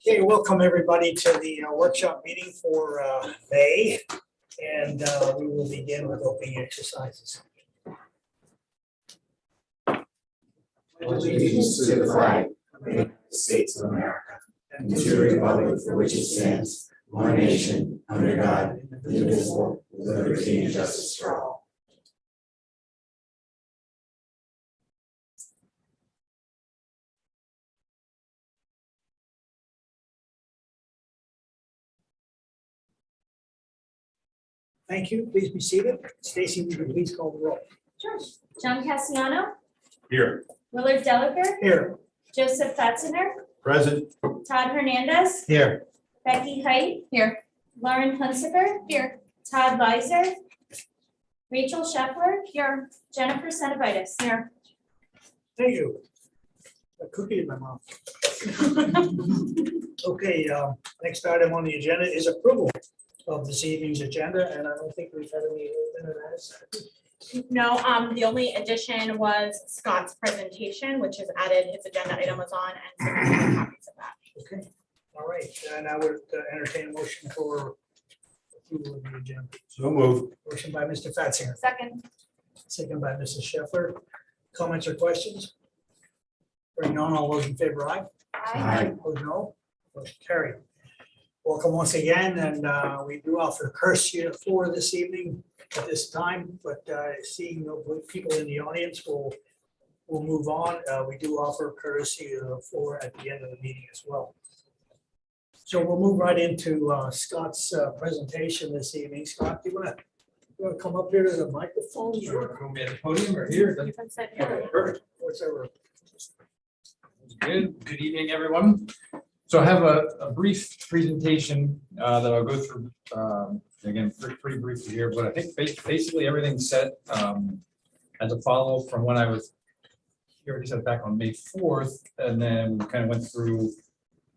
Okay, welcome everybody to the workshop meeting for May, and we will begin with opening exercises. Allegiance to the flag of the United States of America and to the republic for which it stands, one nation, under God, indivisible, with liberty and justice for all. Thank you. Please be seated. Stacy, would you please call the roll? Sure. John Cassiano, Here. Willard Delaker, Here. Joseph Fatsener, Present. Todd Hernandez, Here. Becky Height. Here. Lauren Hunsiker. Here. Todd Weiser. Rachel Sheffler. Here. Jennifer Cenobitis. Here. Thank you. A cookie in my mouth. Okay, next item on the agenda is approval of this evening's agenda, and I don't think we've had any minutes. No, the only addition was Scott's presentation, which is added, his agenda item was on, and so we have copies of that. Okay, all right, and I would entertain a motion for approval of the agenda. So move. Motion by Mr. Fatsinger, Second. second by Mrs. Scheffler. Comments or questions? Hearing none, all those in favor, aye. Aye. Opposed, no. Motion carried. Welcome once again, and we do offer courtesy for this evening at this time, but seeing no people in the audience, we'll move on. We do offer courtesy for at the end of the meeting as well. So we'll move right into Scott's presentation this evening. Scott, do you want to come up here to the microphone? Sure. Come at the podium or here? You can sit Okay, here. perfect. Whatever. Good evening, everyone. So I have a brief presentation that I'll go through, again, pretty briefly here, but I think basically everything's set as a follow from when I was here, I said back on May 4th, and then we kind of went through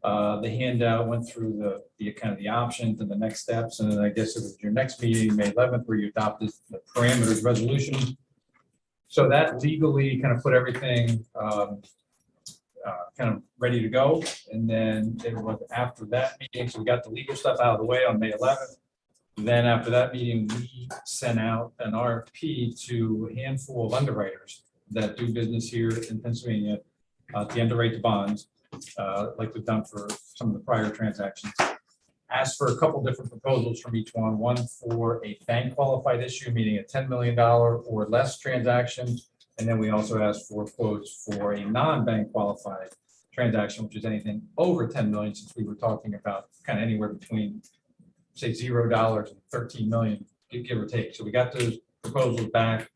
the handout, went through the kind of the options and the next steps, and then I guess it was your next meeting, May 11th, where you adopted the parameters resolution. So that legally kind of put everything kind of ready to go. And then it was after that meeting, so we got the legal stuff out of the way on May 11th. Then after that meeting, we sent out an RFP to a handful of underwriters that do business here in Pennsylvania to underwrite the bonds, like we've done for some of the prior transactions. Asked for a couple different proposals from each one for a bank qualified issue, meaning a $10 million or less transaction. And then we also asked for quotes for a non-bank qualified transaction, which is anything over 10 million, since we were talking about kind of anywhere between, say, $0 and 13 million, give or take. So we got those proposals back,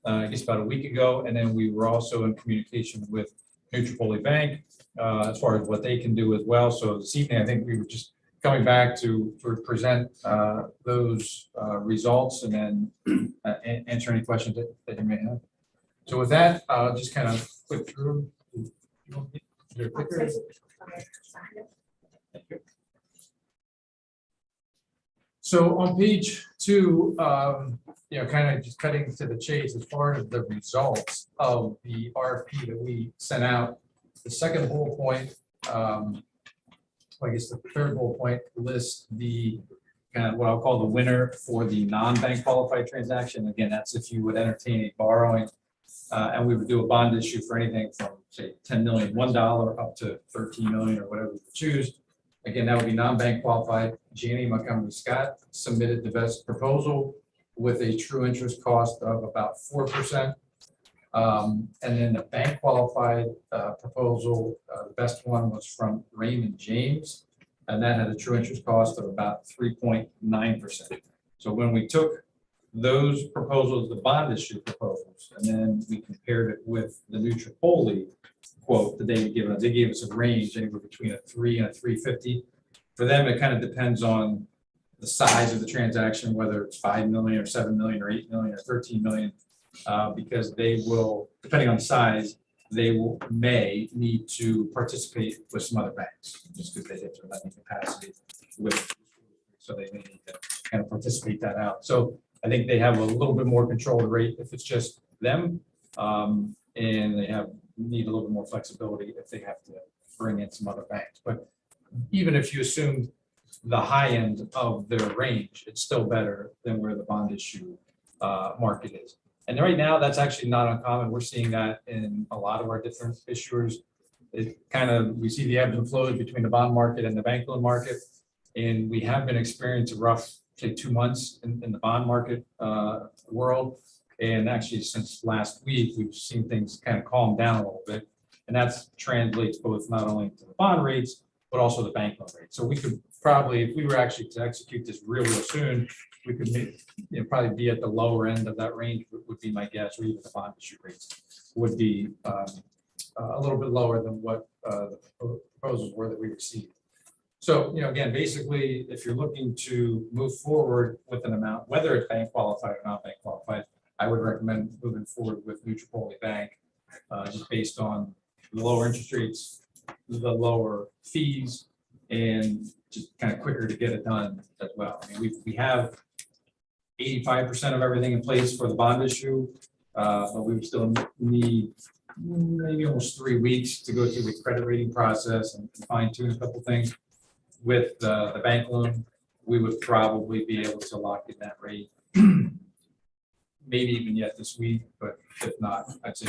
I guess about a week ago, and then we were also in communication with Nutripoli Bank as far as what they can do as well. So this evening, I think we were just coming back to present those results and then answer any questions that you may have. So with that, I'll just kind of click through. So on page 2, kind of just cutting to the chase as part of the results of the RFP that we sent out. The second bullet point, I guess the third bullet point lists the kind of what I'll call the winner for the non-bank qualified transaction. Again, that's if you would entertain a borrowing. And we would do a bond issue for anything from, say, $10 million, $1 up to 13 million or whatever we choose. Again, that would be non-bank qualified. Janie Montgomery Scott submitted the best proposal with a true interest cost of about 4%. And then the bank qualified proposal, the best one was from Raymond James, and that had a true interest cost of about 3.9%. So when we took those proposals, the bond issue proposals, and then we compared it with the Nutripoli quote that they gave us. They gave us a range anywhere between a 3 and a 350. For them, it kind of depends on the size of the transaction, whether it's 5 million or 7 million or 8 million or 13 million, because they will, depending on the size, may need to participate with some other banks just because they hit their lending capacity with, so they may need to kind of participate that out. So I think they have a little bit more control rate if it's just them, and they need a little bit more flexibility if they have to bring in some other banks. But even if you assume the high end of their range, it's still better than where the bond issue market is. And right now, that's actually not uncommon. We're seeing that in a lot of our different issuers. It kind of, we see the ebbs and flows between the bond market and the bank loan market. And we have been experiencing rough, say, 2 months in the bond market world. And actually, since last week, we've seen things kind of calm down a little bit. And that translates both not only to the bond rates, but also the bank loan rate. So we could probably, if we were actually to execute this real soon, we could probably be at the lower end of that range, would be my guess, or even the bond issue rates would be a little bit lower than what the proposals were that we received. So, again, basically, if you're looking to move forward with an amount, whether it's bank qualified or not bank qualified, I would recommend moving forward with Nutripoli Bank, just based on the lower interest rates, the lower fees, and just kind of quicker to get it done as well. I mean, we have 85% of everything in place for the bond issue, but we would still need maybe almost 3 weeks to go through the credit rating process and fine tune a couple things. With the bank loan, we would probably be able to lock in that rate, maybe even yet this week, but if not, I'd say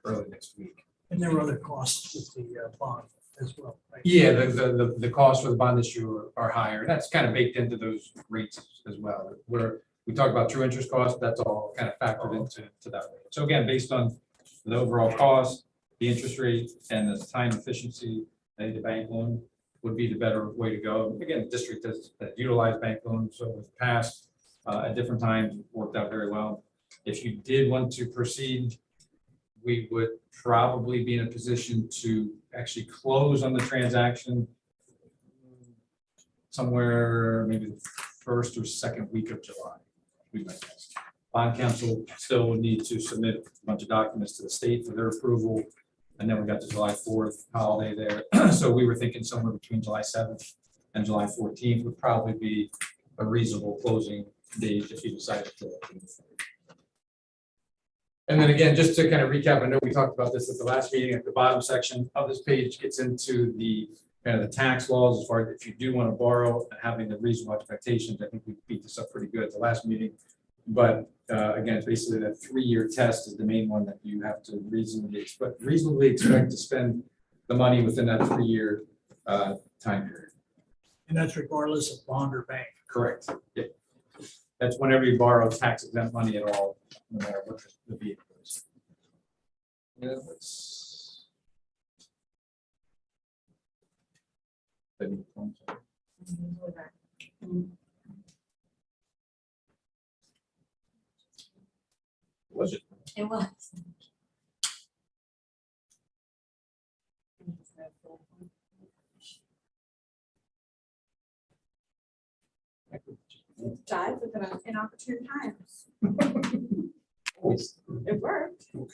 early next week. And there are other costs with the bond as well, right? Yeah, the costs for the bond issue are higher. That's kind of baked into those rates as well. Where we talk about true interest costs, that's all kind of factored into that rate. So again, based on the overall cost, the interest rate, and the time efficiency, I think the bank loan would be the better way to go. Again, the district has utilized bank loans so in the past at different times, worked out very well. If you did want to proceed, we would probably be in a position to actually close on the transaction somewhere maybe the first or second week of July. We might guess. Bond counsel still would need to submit a bunch of documents to the state for their approval. And then we got the July 4th holiday there. So we were thinking somewhere between July 7th and July 14th would probably be a reasonable closing date if you decided to move forward. And then again, just to kind of recap, I know we talked about this at the last meeting. At the bottom section of this page gets into the kind of the tax laws as far as if you do want to borrow and having the reasonable expectations. I think we beat this up pretty good at the last meeting. But again, basically that 3-year test is the main one that you have to reasonably expect to spend the money within that 3-year time period. And that's regardless of bond or bank. Correct. Yeah. That's whenever you borrow tax exempt money at all, no matter what the vehicle is. Yeah, let's. Was it? It was. Jive with an inopportune times. It worked. Or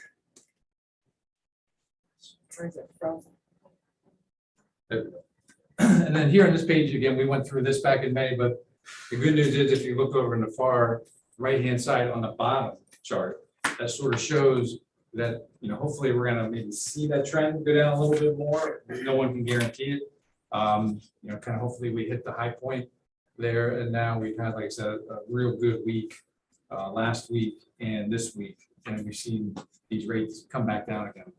is it frozen? There we go. And then here on this page, again, we went through this back in May, but the good news is if you look over in the far right-hand side on the bottom chart, that sort of shows that, hopefully we're gonna maybe see that trend go down a little bit more. No one can guarantee it. Kind of hopefully we hit the high point there, and now we've had, like I said, a real good week last week and this week, and we've seen these rates come back down again.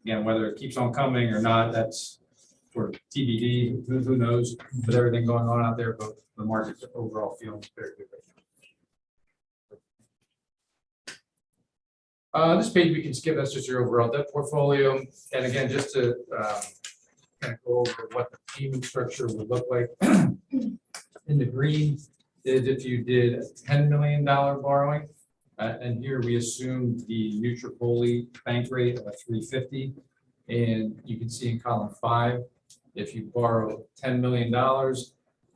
Again, whether it keeps on coming or not, that's for TBD. Who knows? With everything going on out there, but the markets overall feeling very good right now. This page we can skip. That's just your overall debt portfolio, and again, just to kind of go over what the payment structure would look like. In the green is if you did a $10 million borrowing, and here we assume the Nutripoli bank rate of 350, and you can see in column 5, if you borrow $10 million,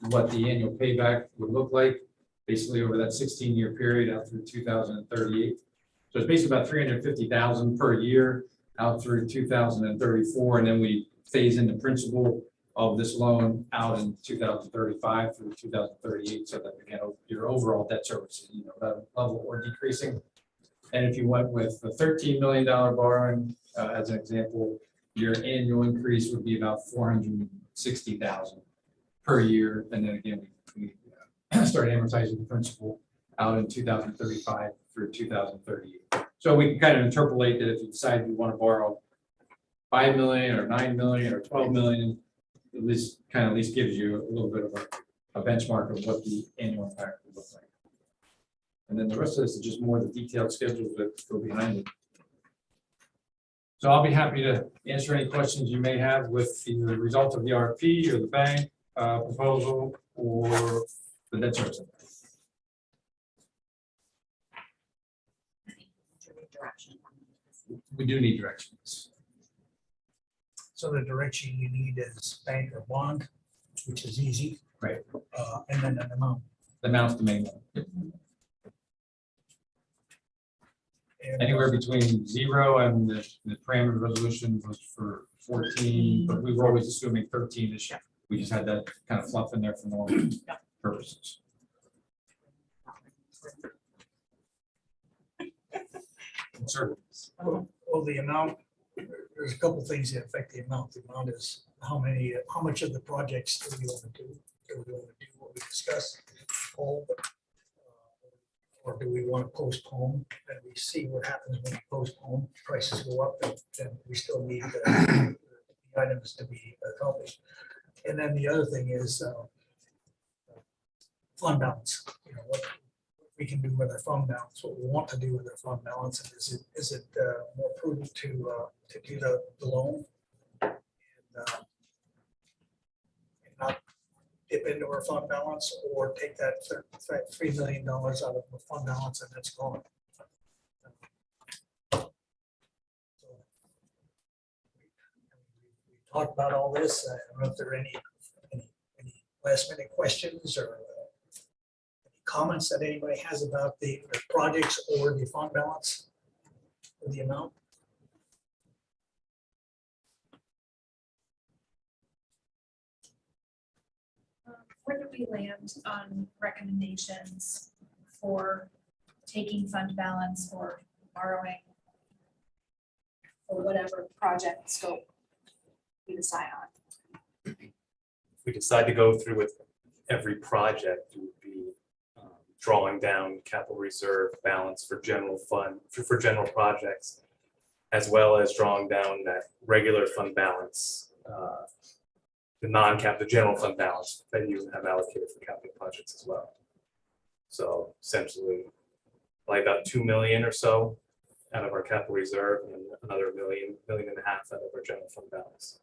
what the annual payback would look like, basically over that 16-year period out through 2038. So it's basically about $350,000 per year out through 2034, and then we phase in the principal of this loan out in 2035 through 2038, so that again your overall debt service is level or decreasing. And if you went with the $13 million borrowing as an example, your annual increase would be about $460,000 $60,000 per year. And then again, we started amortizing the principal out in 2035 through 2038. So we can kind of interpolate that if you decide you want to borrow 5 million or 9 million or 12 million, at least gives you a little bit of a benchmark of what the annual impact would look like. And then the rest of this is just more the detailed schedules that go behind it. So I'll be happy to answer any questions you may have with either the result of the RFP or the bank proposal or the debt service. We do need directions. So the direction you need is bank or bond, which is easy. Right. And then an amount. The amount's the main one. And, Anywhere between 0 and the parameter resolution was for 14, but we were always assuming 13 this year. We just had that kind of fluff in there for normal purposes. Conservatives. Well, the amount, there's a couple things that affect the amount. The amount is how much of the projects do we want to do? Do we want to do what we discussed? Or do we want to postpone and we see what happens when we postpone, prices go up, then we still need the items to be accomplished. And then the other thing is fund balance, what we can do with our fund balance, what we want to do with our fund balance, and is it more prudent to do the loan and not dip into our fund balance, or take that $3 million out of the fund balance and that's gone. So, we talked about all this. I don't know if there are any last minute questions or any comments that anybody has about the projects or the fund balance or the amount. Where did we land on recommendations for taking fund balance or borrowing or whatever project scope we decide on? If we decide to go through with every project, it would be drawing down capital reserve balance for general fund, for general projects, as well as drawing down that regular fund balance, the general fund balance that you have allocated for capital projects as well. So essentially, like about 2 million or so out of our capital reserve and another million and a half out of our general fund balance.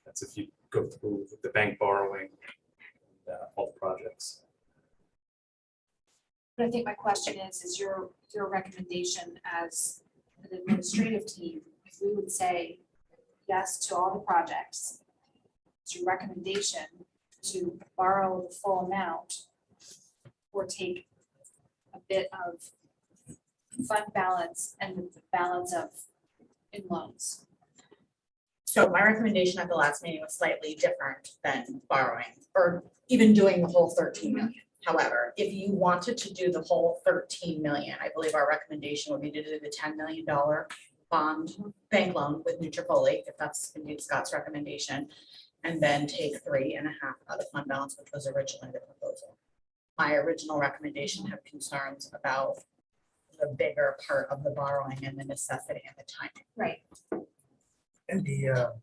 That's if you go through the bank borrowing and all the projects. But I think my question is your recommendation as an administrative team, if we would say yes to all the projects, it's your recommendation to borrow the full amount or take a bit of fund balance and the balance of in loans. So my recommendation at the last meeting was slightly different than borrowing or even doing the whole 13 million. However, if you wanted to do the whole 13 million, I believe our recommendation would be to do the $10 million bond bank loan with Nutripoli, if that's indeed Scott's recommendation, and then take 3.5 out of fund balance, which was originally the proposal. My original recommendation had concerns about the bigger part of the borrowing and the necessity and the timing. Right. And the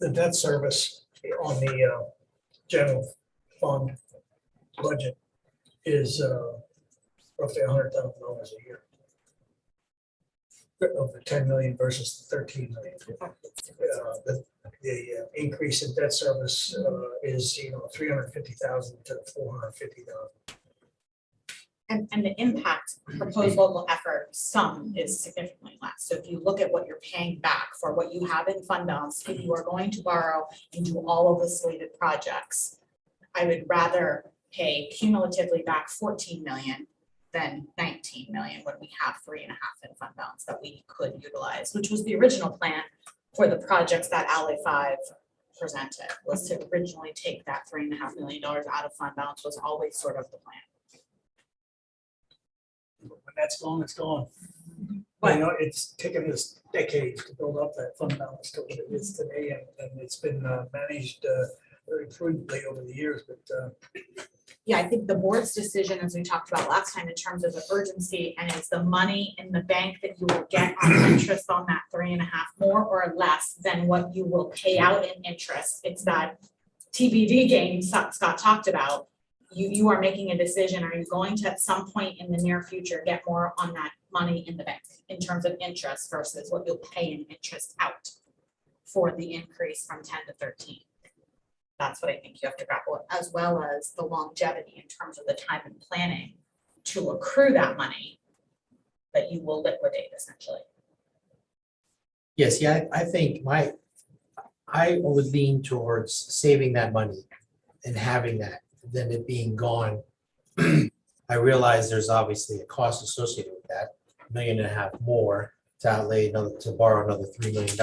debt service on the general fund budget is roughly $100,000 a year. Of the 10 million versus the 13 million. The increase in debt service is 350,000 to 450,000. And the impact proposed local effort sum is significantly less. So if you look at what you're paying back for what you have in fund balance, if you are going to borrow and do all of the slated projects, I would rather pay cumulatively back 14 million than 19 million when we have 3.5 in fund balance that we could utilize, which was the original plan for the projects that Ally 5 presented, was to originally take that $3.5 million out of fund balance, was always sort of the plan. When that's gone, it's gone. But- It's taken us decades to build up that fund balance to what it is today, and it's been managed very prudently over the years, but Yeah, I think the board's decision, as we talked about last time, in terms of the urgency, and it's the money in the bank that you will get on interest on that 3.5 more or less than what you will pay out in interest. It's that TBD game Scott talked about. You are making a decision. Are you going to at some point in the near future get more on that money in the bank in terms of interest versus what you'll pay in interest out for the increase from 10 to 13? That's what I think you have to grapple with, as well as the longevity in terms of the time and planning to accrue that money that you will liquidate essentially. Yes, yeah, I think I would lean towards saving that money and having that than it being gone. I realize there's obviously a cost associated with that, $1.5 million more to outlay to borrow another $3 million.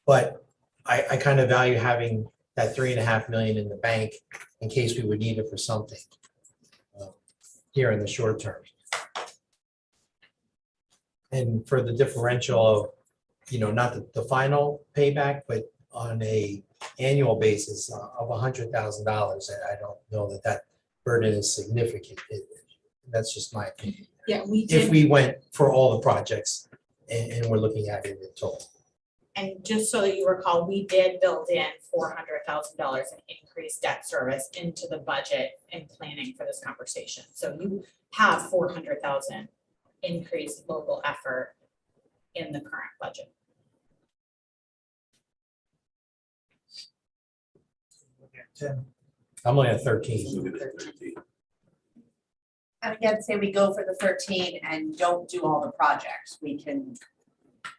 But I kind of value having that $3.5 million in the bank in case we would need it for something here in the short term. And for the differential of, not the final payback, but on a annual basis of $100,000, I don't know that burden is significant. That's just my opinion. Yeah, we If did, we went for all the projects and we're looking at it in total. and just so that you recall, we did build in $400,000 in increased debt service into the budget and planning for this conversation. So you have 400,000 increased local effort in the current budget. look at 10. I'm only at 13. And again, say we go for the 13 and don't do all the projects, we can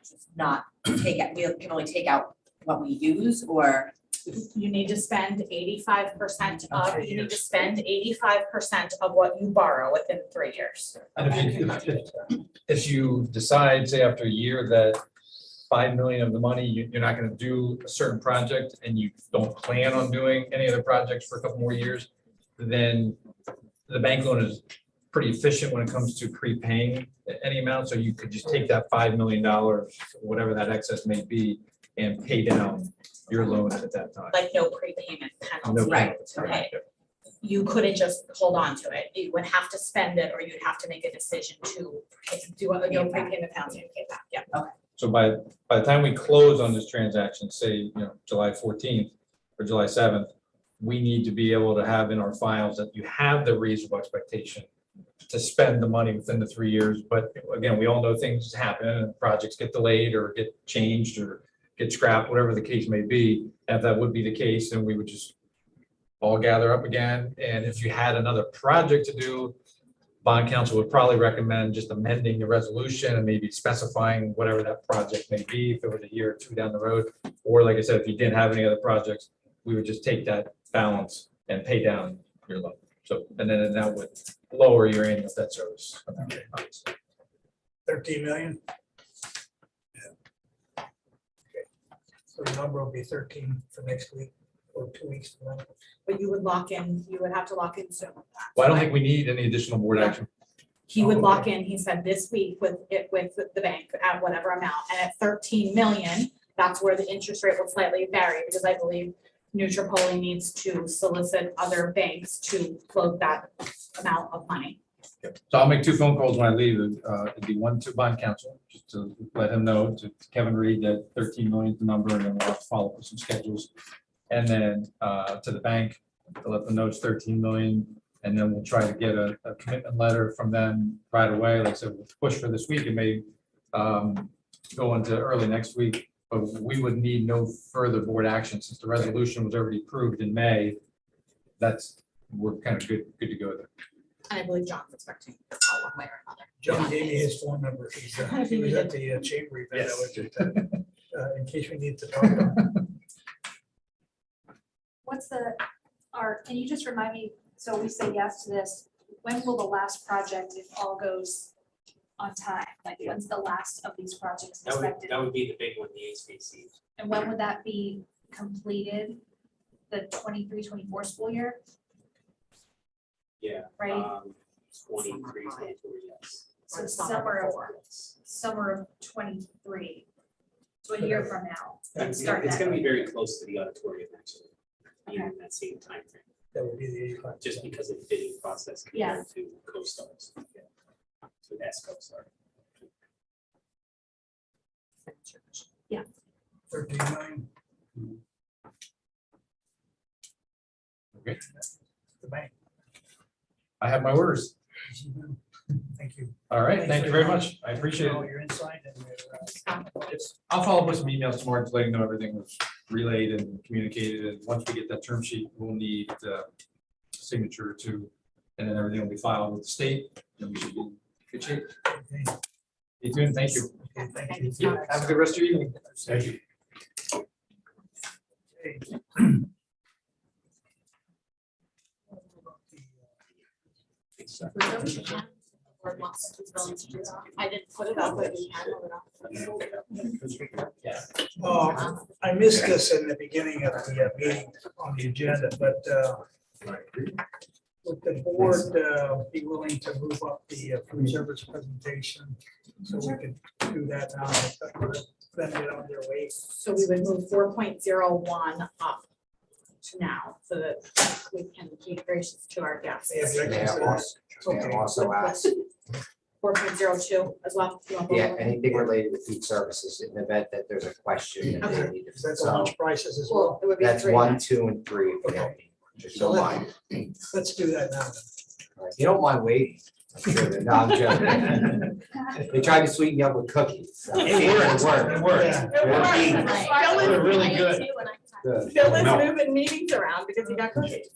just not take it, we can only take out what we use, or You need to spend 85% of, Okay, you need to yes. spend 85% of what you borrow within 3 years. And if you decide, say after a year, that 5 million of the money, you're not gonna do a certain project and you don't plan on doing any other projects for a couple more years, then the bank loan is pretty efficient when it comes to prepaying any amount. So you could just take that $5 million, whatever that excess may be, and pay down your loan at that time. Like no prepayment penalty. No Right. Okay. You couldn't just hold on to it. You would have to spend it, or you'd have to make a decision to do a no prepayment penalty and pay back. Yeah. So by the time we close on this transaction, say, July 14th or July 7th, we need to be able to have in our files that you have the reasonable expectation to spend the money within the 3 years. But again, we all know things happen and projects get delayed or get changed or get scrapped, whatever the case may be. And if that would be the case, then we would just all gather up again. And if you had another project to do, bond counsel would probably recommend just amending the resolution and maybe specifying whatever that project may be, if it was a year or two down the road. Or like I said, if you didn't have any other projects, we would just take that balance and pay down your loan. So, and then that would lower your annual debt service amount, obviously. 13 million. Okay. So the number will be 13 for next week or 2 weeks from now. But you would lock in, you would have to lock in soon. Well, I don't think we need any additional board action. He would Oh, lock okay. in, he said this week with the bank at whatever amount, and at 13 million, that's where the interest rate will slightly vary, because I believe Nutropoli needs to solicit other banks to float that amount of money. So I'll make 2 phone calls when I leave. It'd be one to bond counsel, just to let him know, to Kevin Reed, that 13 million is the number, and then we'll have to follow up with some schedules. And then to the bank, to let them know it's 13 million, and then we'll try to get a commitment letter from them right away. Like I said, we'll push for this week. It may go into early next week, but we would need no further board action since the resolution was already approved in May. We're kind of good to go there. And I believe John's expecting a call one way or another. John gave me his phone number. He was at the chamber event. I was just, in case we need to talk to him. What's can you just remind me, so we say yes to this, when will the last project, if all goes on time? Like, when's the last of these projects expected? That would be the big one, the HVAC. And when would that be completed? The 23-24 school year, Yeah. right? 23, 24, yes. So Or summer summer of, before. summer of 23. So a year from now, and It's start that. gonna be very close to the auditorium actually, in that same timeframe, That would be the 85. just because of the bidding process compared to co-stars. So ESCO, sorry. 13 million. Okay. The bank. I have my orders. Thank you. All right, thank you very much. I appreciate All it. your insight and your, I'll follow up with some emails tomorrow to let you know everything was relayed and communicated. And once we get that term sheet, we'll need signature too. And then everything will be filed with the state. And we should be in good shape. okay, Stay tuned. Thank you. okay, thank you. Yeah, have a good rest of your evening. Thank you. Okay. Board wants to fill in to do that. I didn't put it up, but we had it up. I missed this in the beginning of the meeting on the agenda, but would the board be willing to move up the food service presentation? So we could do that now, then get on their way. So we would move 4.01 up to now, so that we can keep gracious to our guests. Any objections to that? Okay. Also ask, 4.02 as well. You want both yeah, of them? anything related to food services in the event that there's a question that they need. Is that the So lunch prices as Well, well? it would be that's three. 1, 2, and 3. If you don't need. Just don't mind. Let's do that now. If you don't mind waiting. I'm sure that- No, I'm joking. They tried to sweeten you up with cookies. So. It worked. It worked. Yeah. They're vegan. They're really good. Good. Phil is No. moving meetings around because he got cookies.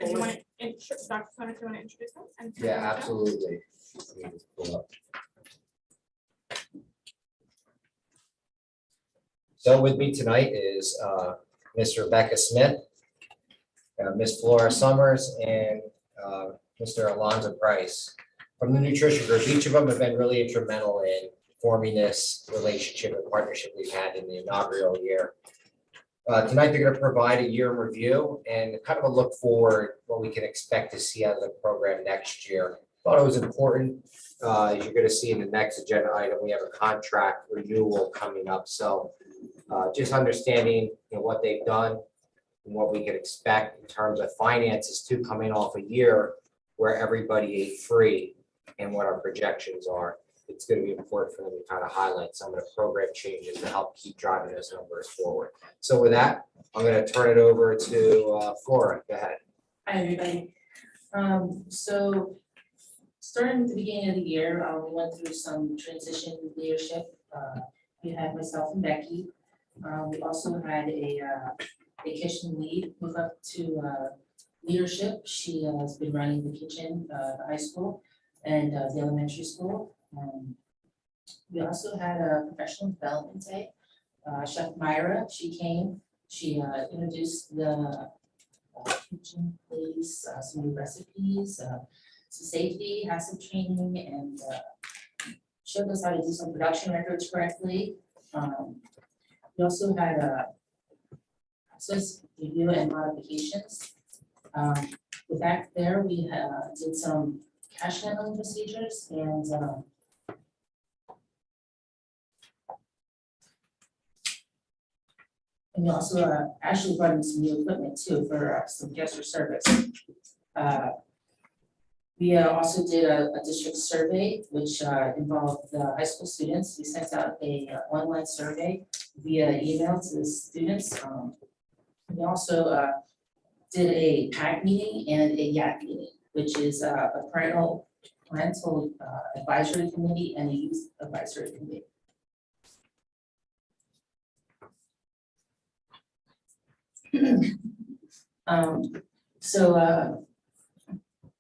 Do you want to, Dr. Fleming, do you want to introduce them? and- Yeah, absolutely. Let me just pull up. So with me tonight is Ms. Rebecca Smith, Ms. Flora Summers, and Mr. Alonzo Price. From the nutrition group, each of them have been really instrumental in forming this relationship and partnership we've had in the inaugural year. Tonight, they're going to provide a year in review and kind of a look forward, what we can expect to see out of the program next year. Thought it was important, as you're going to see in the next agenda item, we have a contract renewal coming up. So just understanding, what they've done and what we can expect in terms of finances too, coming off a year where everybody ate free and what our projections are. It's going to be important for them to kind of highlight some of the program changes to help keep driving those numbers forward. So with that, I'm going to turn it over to Flora. Go ahead. Hi, everybody. So starting at the beginning of the year, we went through some transition leadership. We had myself and Becky. We also had a kitchen lead move up to leadership. She has been running the kitchen, the high school and the elementary school. We also had a professional development day. Chef Myra, she came, she introduced the kitchen place, some new recipes, some safety, had some training, and showed us how to do some production records correctly. We also had process review and modifications. With that there, we did some cash handling procedures and we also actually brought in some new equipment too for some guest service. We also did a district survey, which involved the high school students. We sent out a online survey via email to the students. We also did a PAC meeting and a YAC meeting, which is a parental advisory committee and a youth advisory committee.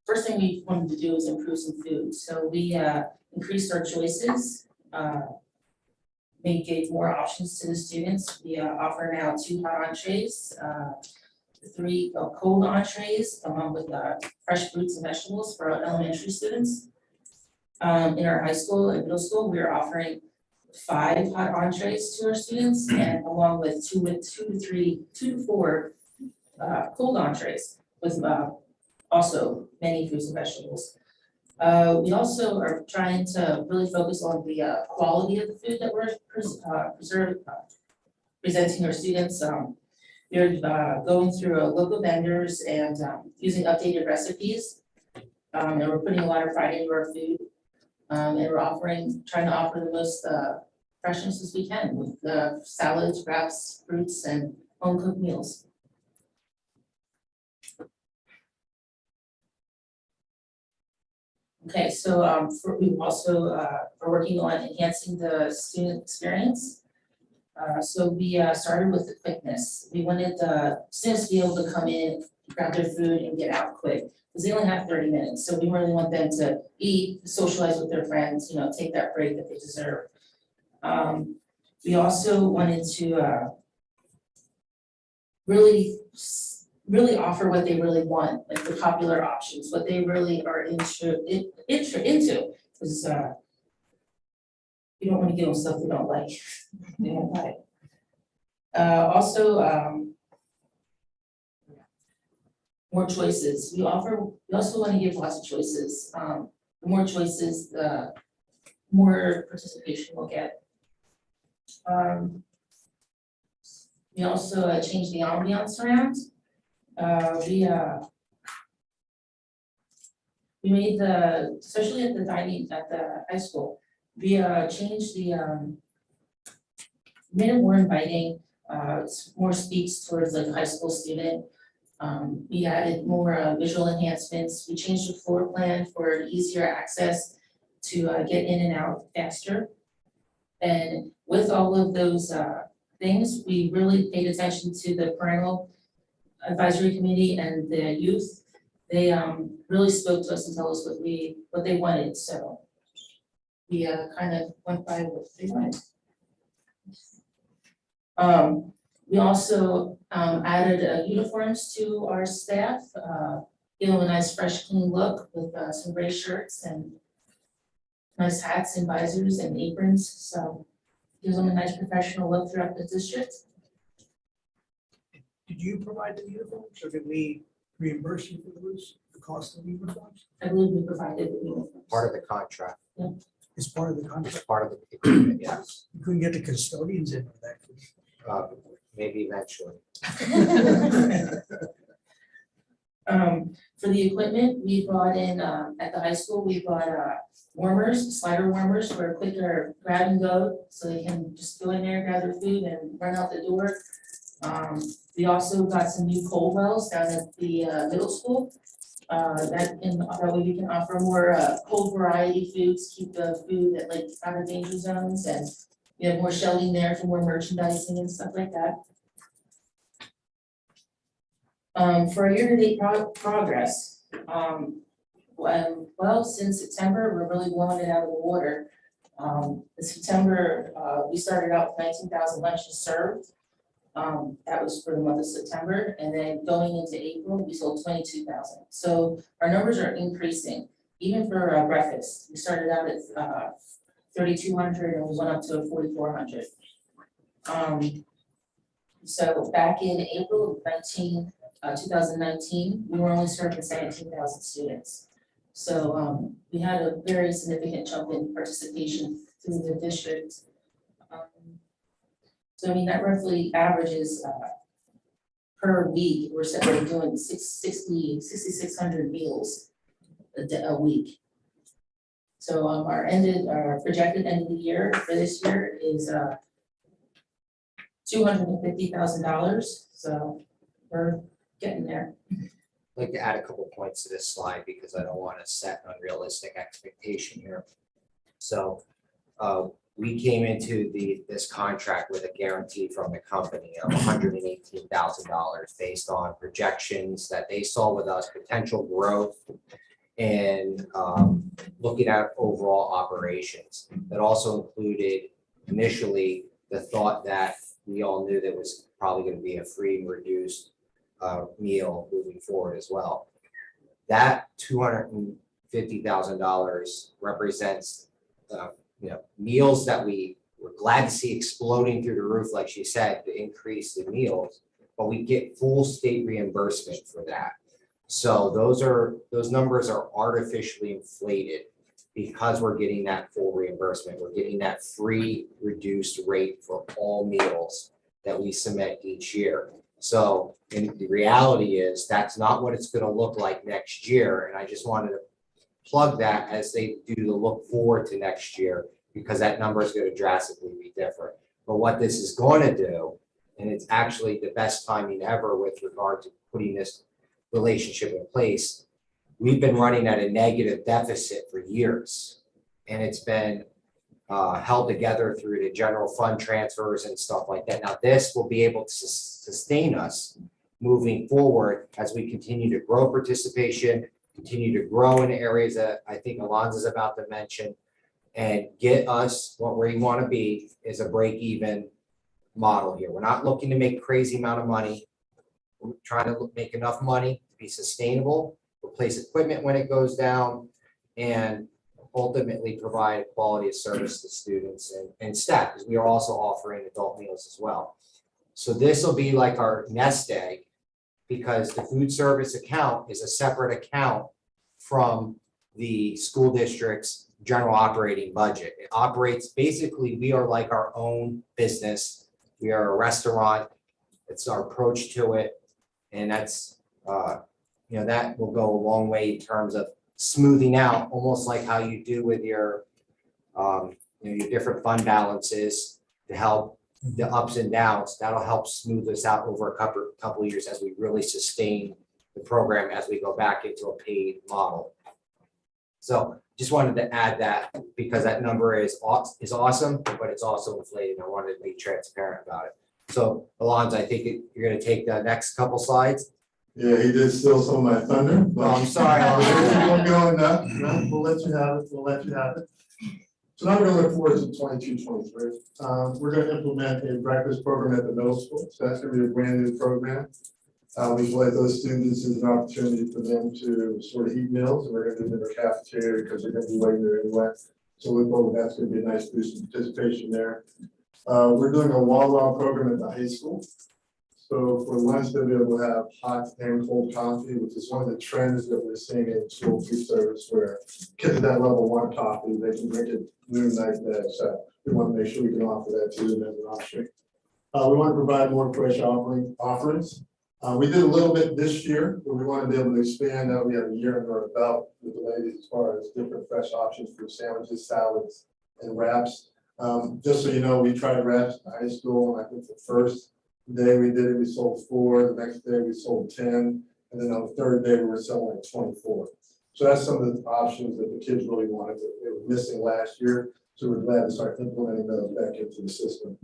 First thing we wanted to do is improve some food. So we increased our choices. We gave more options to the students. We offer now 2 hot entrees, 3 cold entrees, along with fresh fruits and vegetables for our elementary students. In our high school and middle school, we are offering 5 hot entrees to our students, and along with 2 to 4 cold entrees with also many fruits and vegetables. We also are trying to really focus on the quality of the food that we're presenting our students. We're going through local vendors and using updated recipes. And we're putting a lot of pride into our food. And we're trying to offer the most freshness as we can with salads, wraps, fruits, and home cooked meals. Okay, so we also are working on enhancing the student experience. So we started with the quickness. We wanted the students to be able to come in, grab their food and get out quick, because they only have 30 minutes. So we really want them to eat, socialize with their friends, you know, take that break that they deserve. We also wanted to really offer what they really want, like the popular options, what they really are into, because you don't want to give them stuff they don't like. They won't buy it. Also, more choices. We also want to give lots of choices. The more choices, the more participation we'll get. We also changed the ambiance around. We made especially at the dining at the high school, we changed made it more inviting, more speaks towards like a high school student. We added more visual enhancements. We changed the floor plan for easier access to get in and out faster. And with all of those things, we really paid attention to the parental advisory committee and the youth. They really spoke to us and told us what they wanted. So we kind of went by what they wanted. We also added uniforms to our staff, give them a nice fresh clean look with some gray shirts and nice hats and visors and aprons. So gives them a nice professional look throughout the district. Did you provide the uniforms or did we reimburse you for the cost of the uniforms? I believe we provided the uniforms. Part of the contract, It's part of the it's contract. part of the agreement, yes, You couldn't get the custodians in with that. maybe eventually. For the equipment, we brought in, at the high school, we brought warmers, slider warmers for quicker grab and go, so they can just go in there, grab their food and run out the door. We also got some new cold wells down at the middle school. That way we can offer more cold variety foods, keep the food at like out of danger zones, and we have more shelving there for more merchandising and stuff like that. For our year-to-date progress, well, since September, we're really blowing it out of the water. In September, we started out with 19,000 lunches served. That was for the month of September, and then going into April, we sold 22,000. So our numbers are increasing, even for breakfast. We started out at 3,200 and we went up to 4,400. So back in April of 2019, we were only serving 17,000 students. So we had a very significant jump in participation through the district. So I mean, that roughly averages per week, we're doing 6,600 meals a week. So our projected end of the year for this year is $250,000. So we're getting there. I'd like to add a couple points to this slide because I don't want to set an unrealistic expectation here. So we came into this contract with a guarantee from the company of $118,000 based on projections that they saw with us, potential growth, and looking at overall operations. That also included initially the thought that we all knew that was probably going to be a free and reduced meal moving forward as well. That $250,000 represents meals that we were glad to see exploding through the roof, like she said, the increase in meals, but we get full state reimbursement for that. So those numbers are artificially inflated because we're getting that full reimbursement. We're getting that free reduced rate for all meals that we submit each year. So in the reality is that's not what it's gonna look like next year. And I just wanted to plug that as they do the look forward to next year, because that number is gonna drastically be different. But what this is gonna do, and it's actually the best timing ever with regard to putting this relationship in place, we've been running at a negative deficit for years. And it's been held together through the general fund transfers and stuff like that. Now, this will be able to sustain us moving forward as we continue to grow participation, continue to grow in areas that I think Alonzo's about to mention, and get us what we want to be is a break-even model here. We're not looking to make crazy amount of money. We're trying to make enough money to be sustainable, replace equipment when it goes down, and ultimately provide quality of service to students and staff, because we are also offering adult meals as well. So this will be like our nest egg, because the food service account is a separate account from the school district's general operating budget. It operates, basically, we are like our own business. We are a restaurant. It's our approach to it. And that's, that will go a long way in terms of smoothing out, almost like how you do with your, your different fund balances to help the ups and downs. That'll help smooth us out over a couple of years as we really sustain the program as we go back into a paid model. So just wanted to add that because that number is awesome, but it's also inflated. I wanted to be transparent about it. So Alonzo, I think you're going to take the next couple slides. Yeah, he did steal some of my thunder. Oh, I'm sorry. We'll let you have it. We'll let you have it. So now we're going to look forward to 22-23. We're going to implement a breakfast program at the middle school. So that's going to be a brand new program. We feel like those students is an opportunity for them to sort of eat meals. And we're going to do it in their cafeteria because they're going to be waiting there anyway. So we hope that's going to be a nice boost in participation there. We're doing a wall program at the high school. So for lunch, they'll be able to have hot and cold coffee, which is one of the trends that we're seeing in school food service, where kids at that level want coffee, they can drink it noon, night, day. So we want to make sure we can offer that to them as an option. We want to provide more fresh offerings. We did a little bit this year, but we want to be able to expand that. We have a year under our belt with the ladies as far as different fresh options for sandwiches, salads, and wraps. Just so you know, we tried wraps in high school, and I think the first day we did it, we sold 4. The next day we sold 10, and then on the third day we were selling like 24. So that's some of the options that the kids really wanted. They were missing last year, so we're glad to start implementing those back into the system.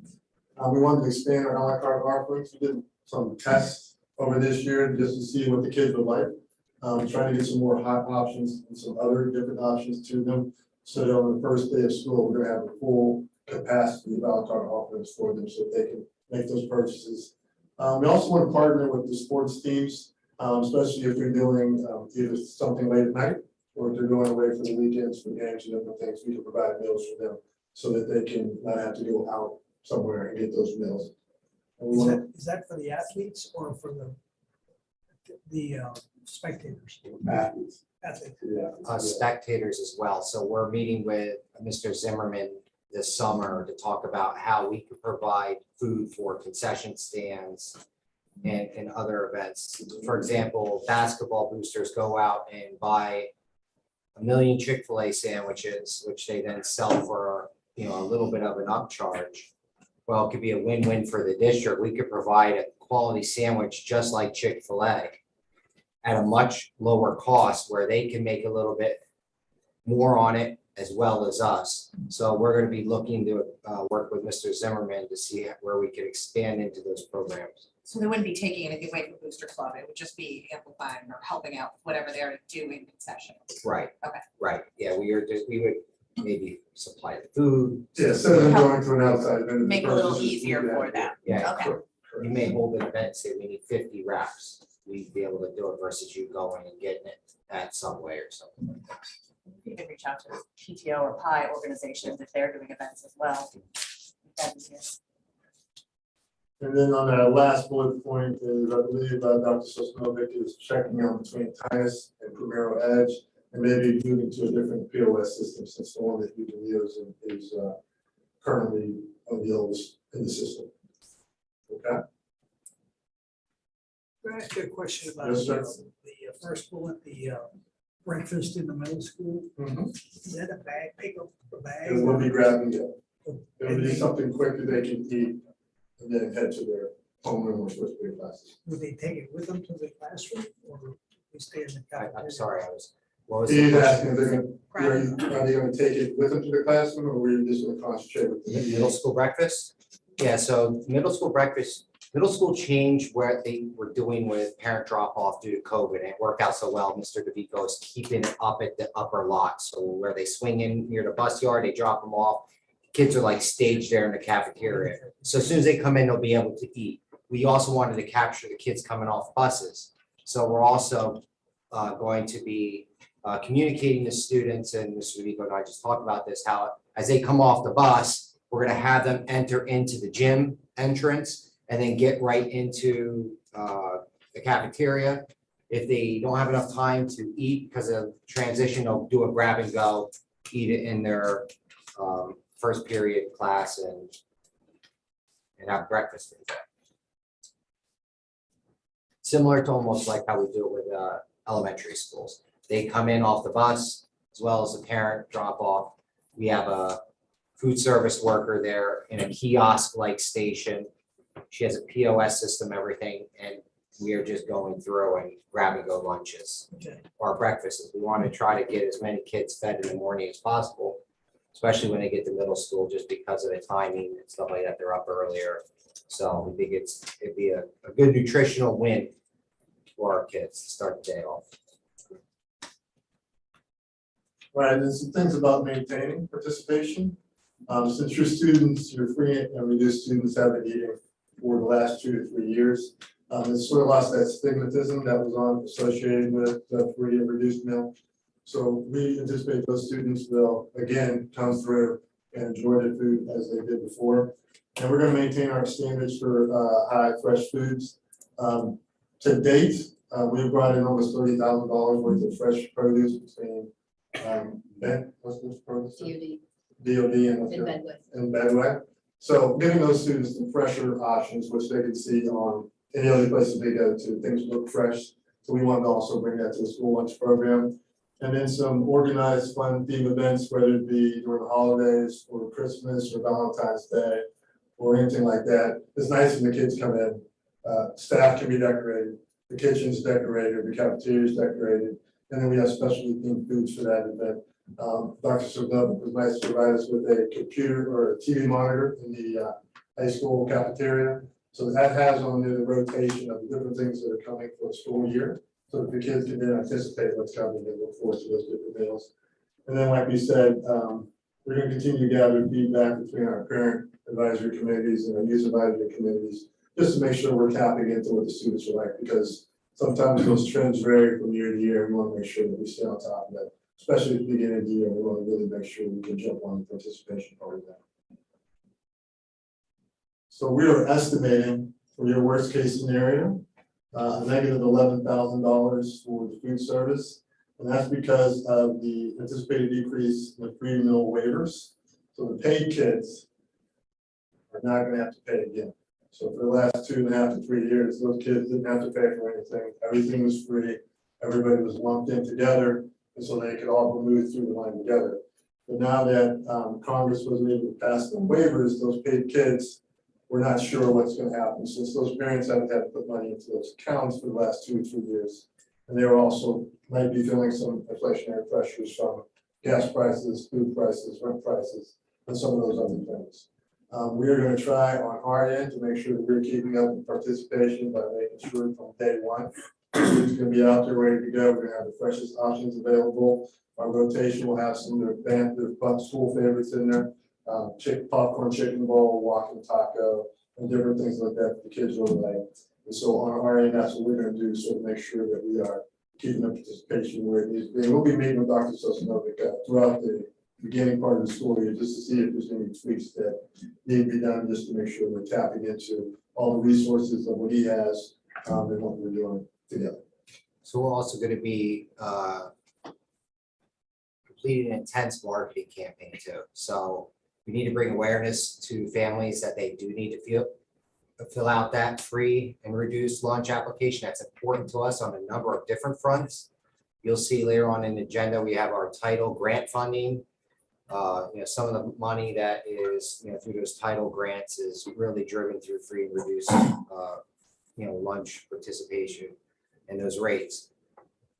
We wanted to expand our a la carte offerings. We did some tests over this year just to see what the kids would like. Trying to get some more hot options and some other different options to them. So that on the first day of school, we're going to have a full capacity of a la carte offerings for them so they can make those purchases. We also want to partner with the sports teams, especially if they're doing either something late at night or if they're going away for the weekends for games and different things. We can provide meals for them so that they can not have to go out somewhere and get those meals. Is that for the athletes or for the spectators? Athletes. Athletes. Yeah. Spectators as well. So we're meeting with Mr. Zimmerman this summer to talk about how we could provide food for concession stands and other events. For example, basketball boosters go out and buy 1 million Chick-fil-A sandwiches, which they then sell for a little bit of an upcharge. Well, it could be a win-win for the district. We could provide a quality sandwich just like Chick-fil-A at a much lower cost where they can make a little bit more on it as well as us. So we're going to be looking to work with Mr. Zimmerman to see where we can expand into those programs. So they wouldn't be taking anything away from Booster Club, it would just be amplifying or helping out whatever they're doing concession. Right. Okay. Right. Yeah, we would maybe supply the food. Yeah, so they're going to an outside vendor. Make it a little easier for them. Yeah. Okay. You may hold an event, say we need 50 wraps. We'd be able to do it versus you going and getting it at Subway or something like that. You can reach out to PTO or PI organizations if they're doing events as well. That'd be good. And then on that last bullet point is, I believe Dr. Sosnovic is checking out between Titus and Primero Edge and maybe moving to a different POS system since the one that you can use is currently on the oldest in the system. Okay? Can I ask you a question about Yes, sir. the first bullet, the breakfast in the middle school? Is that a bag, pick up a bag? It will be grabbing it. It'll be something quick that they can eat and then head to their homeroom or switch to their classes. Would they take it with them to the classroom or they stay in the cafeteria? I'm sorry, what was He's the asking question? if are they gonna take it with them to the classroom or were you just gonna concentrate with the Middle school breakfast? Yeah, so middle school breakfast, middle school changed where they were doing with parent drop off due to COVID, and it worked out so well. Mr. DeVico is keeping it up at the upper lot, so where they swing in near the bus yard, they drop them off. Kids are like staged there in the cafeteria, so as soon as they come in, they'll be able to eat. We also wanted to capture the kids coming off buses, so we're also going to be communicating to students, and Mr. DeVico and I just talked about this, how as they come off the bus, we're gonna have them enter into the gym entrance and then get right into the cafeteria. If they don't have enough time to eat because of transition, they'll do a grab and go, eat it in their first period class and have breakfast. Similar to almost like how we do it with elementary schools. They come in off the bus as well as the parent drop off. We have a food service worker there in a kiosk-like station. She has a POS system, everything, and we are just going through and grab and go lunches Okay. or breakfasts. We want to try to get as many kids fed in the morning as possible, especially when they get to middle school, just because of the timing and stuff like that. They're up earlier. So we think it'd be a good nutritional win for our kids to start the day off. Right, there's some things about maintaining participation. Since your students, your free and reduced students have been eating for the last 2 to 3 years, it's sort of lost that stigmatism that was associated with the free and reduced meal. So we anticipate those students will again come through and enjoy the food as they did before. And we're going to maintain our standards for high fresh foods. To date, we've brought in almost $30,000 worth of fresh produce between what's this produce? DOD and Bedway. So giving those students some fresher options, which they can see on any other places they go to, things look fresh. So we wanted to also bring that to the school lunch program. And then some organized fun theme events, whether it be during the holidays or Christmas or Valentine's Day or anything like that. It's nice when the kids come in, staff can be decorated, the kitchen's decorated, the cafeteria's decorated, and then we have specialty themed foods for that event. Dr. Sardovik was nice to provide us with a computer or a TV monitor in the high school cafeteria. So that has on there the rotation of the different things that are coming for the school year. So that the kids can then anticipate what's coming and look forward to those different meals. And then, like we said, we're going to continue to gather feedback between our parent advisory committees and our youth advisory committees, just to make sure we're tapping into what the students are like, because sometimes those trends vary from year to year. We want to make sure that we stay on top of that, especially at the beginning of the year. We want to really make sure we can jump on the participation part of that. So we are estimating for your worst case scenario, negative $11,000 for the food service. And that's because of the anticipated decrease in the free meal waivers. So the paid kids are not going to have to pay again. So for the last 2.5 to 3 years, those kids didn't have to pay for anything. Everything was free. Everybody was lumped in together, and so they could all move through the line together. But now that Congress wasn't able to pass the waivers, those paid kids, we're not sure what's going to happen, since those parents haven't had to put money into those accounts for the last 2 or 3 years. And they were also might be feeling some inflationary pressures from gas prices, food prices, rent prices, and some of those other things. We are going to try on our end to make sure that we're keeping up with participation by making sure from day one, it's going to be out there ready to go. We're going to have the freshest options available. Our rotation will have some of their school favorites in there. Popcorn chicken bowl, walking taco, and different things like that the kids really like. And so on our end, that's what we're going to do, so to make sure that we are keeping the participation where it needs to be. We'll be meeting with Dr. Sosnovic throughout the beginning part of the school year, just to see if there's any tweaks that need to be done, just to make sure we're tapping into all the resources of what he has, and what we're doing together. So we're also gonna be completing an intense marketing campaign too. So we need to bring awareness to families that they do need to fill out that free and reduced lunch application. That's important to us on a number of different fronts. You'll see later on in the agenda, we have our title grant funding. Some of the money that is, through those title grants is really driven through free and reduced, lunch participation and those rates.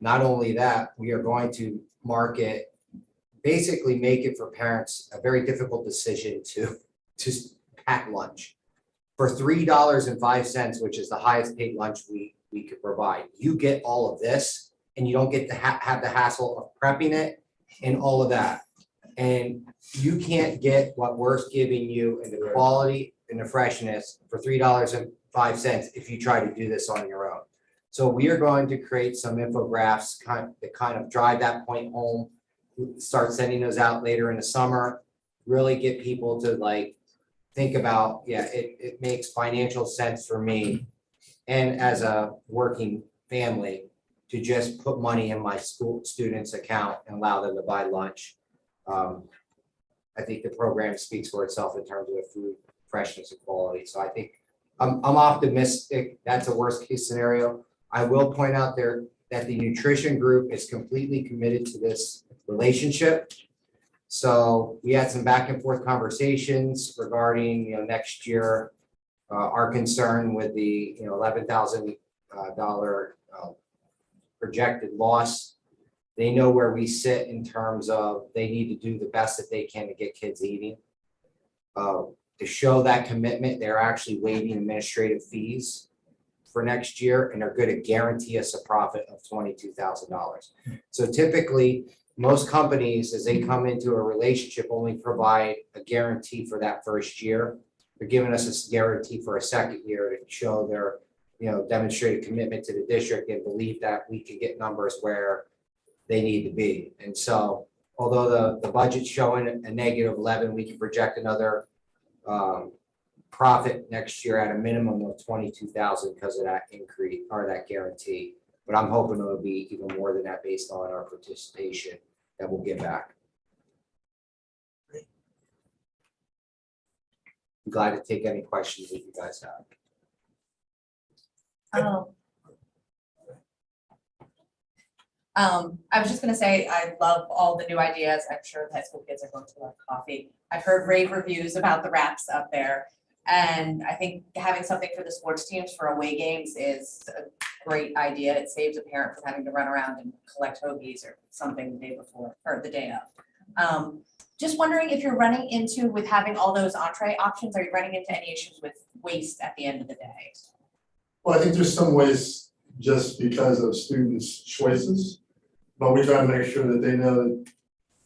Not only that, we are going to market, basically make it for parents a very difficult decision to pack lunch. For $3.05, which is the highest paid lunch we could provide, you get all of this and you don't get to have the hassle of prepping it and all of that. And you can't get what we're giving you in the quality and the freshness for $3.05 if you try to do this on your own. So we are going to create some infographics that kind of drive that point home. Start sending those out later in the summer, really get people to think about, it makes financial sense for me and as a working family to just put money in my school students' account and allow them to buy lunch. I think the program speaks for itself in terms of the food freshness and quality. So I think I'm optimistic. That's a worst case scenario. I will point out there that the nutrition group is completely committed to this relationship. So we had some back and forth conversations regarding, next year, our concern with the, $11,000 projected loss. They know where we sit in terms of they need to do the best that they can to get kids eating. To show that commitment, they're actually waiving administrative fees for next year, and they're going to guarantee us a profit of $22,000. So typically, most companies, as they come into a relationship, only provide a guarantee for that first year. They're giving us a guarantee for a second year to show their, demonstrated commitment to the district and believe that we can get numbers where they need to be. And so, although the budget's showing a -11, we can project another profit next year at a minimum of $22,000 because of that increase or that guarantee. But I'm hoping it'll be even more than that based on our participation that we'll get back. I'm glad to take any questions that you guys have. I was just gonna say, I love all the new ideas. I'm sure high school kids are going to love coffee. I've heard rave reviews about the wraps up there. And I think having something for the sports teams for away games is a great idea. It saves a parent from having to run around and collect hoagies or something the day before or the day of. Just wondering if you're running into, with having all those entree options, are you running into any issues with waste at the end of the day? Well, I think there's some ways just because of students' choices, but we try to make sure that they know that